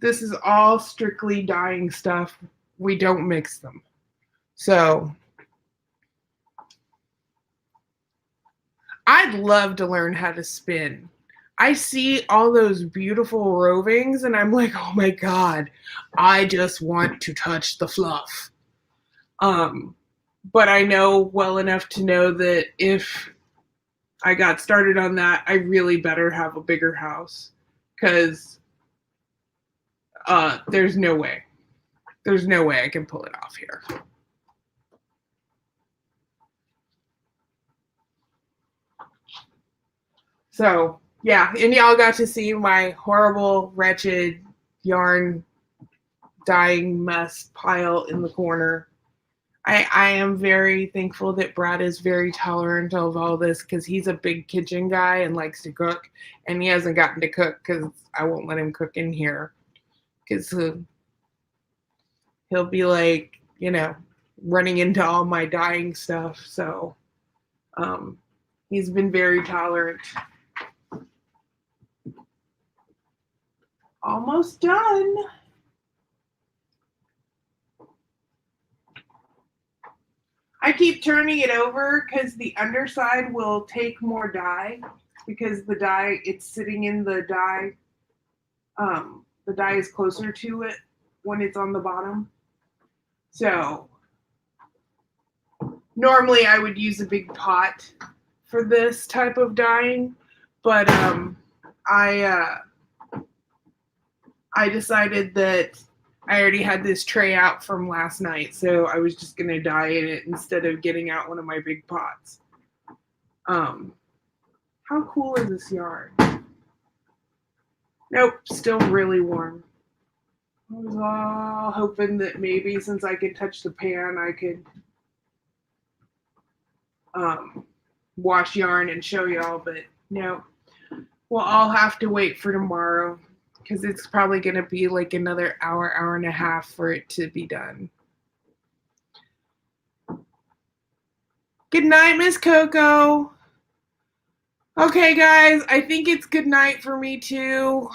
This is all strictly dyeing stuff. We don't mix them. So I'd love to learn how to spin. I see all those beautiful rovings and I'm like, oh my God, I just want to touch the fluff. But I know well enough to know that if I got started on that, I really better have a bigger house because there's no way. There's no way I can pull it off here. So, yeah, and y'all got to see my horrible, wretched yarn dyeing mess pile in the corner. I am very thankful that Brad is very tolerant of all this because he's a big kitchen guy and likes to cook, and he hasn't gotten to cook because I won't let him cook in here because he'll be like, running into all my dyeing stuff. So he's been very tolerant. Almost done. I keep turning it over because the underside will take more dye because the dye, it's sitting in the dye. The dye is closer to it when it's on the bottom. So Normally I would use a big pot for this type of dyeing, but I I decided that I already had this tray out from last night, so I was just gonna dye in it instead of getting out one of my big pots. How cool is this yarn? Nope, still really warm. I was all hoping that maybe since I could touch the pan, I could wash yarn and show y'all, but no. We'll all have to wait for tomorrow because it's probably going to be like another hour, hour and a half for it to be done. Good night, Miss Coco. Okay, guys, I think it's good night for me too.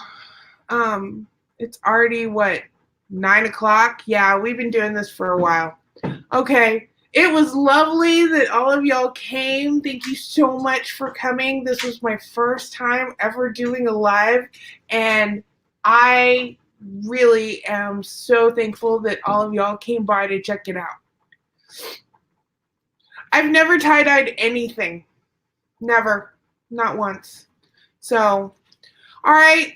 It's already what, 9 o'clock? Yeah, we've been doing this for a while. Okay. It was lovely that all of y'all came. Thank you so much for coming. This was my first time ever doing a live, and I really am so thankful that all of y'all came by to check it out. I've never tie-dyed anything. Never. Not once. So, all right.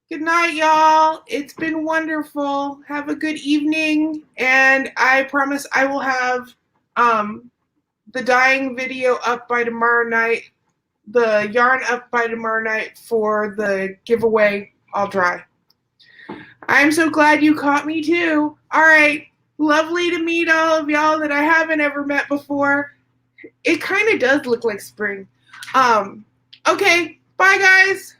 Good night, y'all. It's been wonderful. Have a good evening, and I promise I will have the dyeing video up by tomorrow night, the yarn up by tomorrow night for the giveaway all dry. I'm so glad you caught me too. All right. Lovely to meet all of y'all that I haven't ever met before. It kind of does look like spring. Okay. Bye, guys.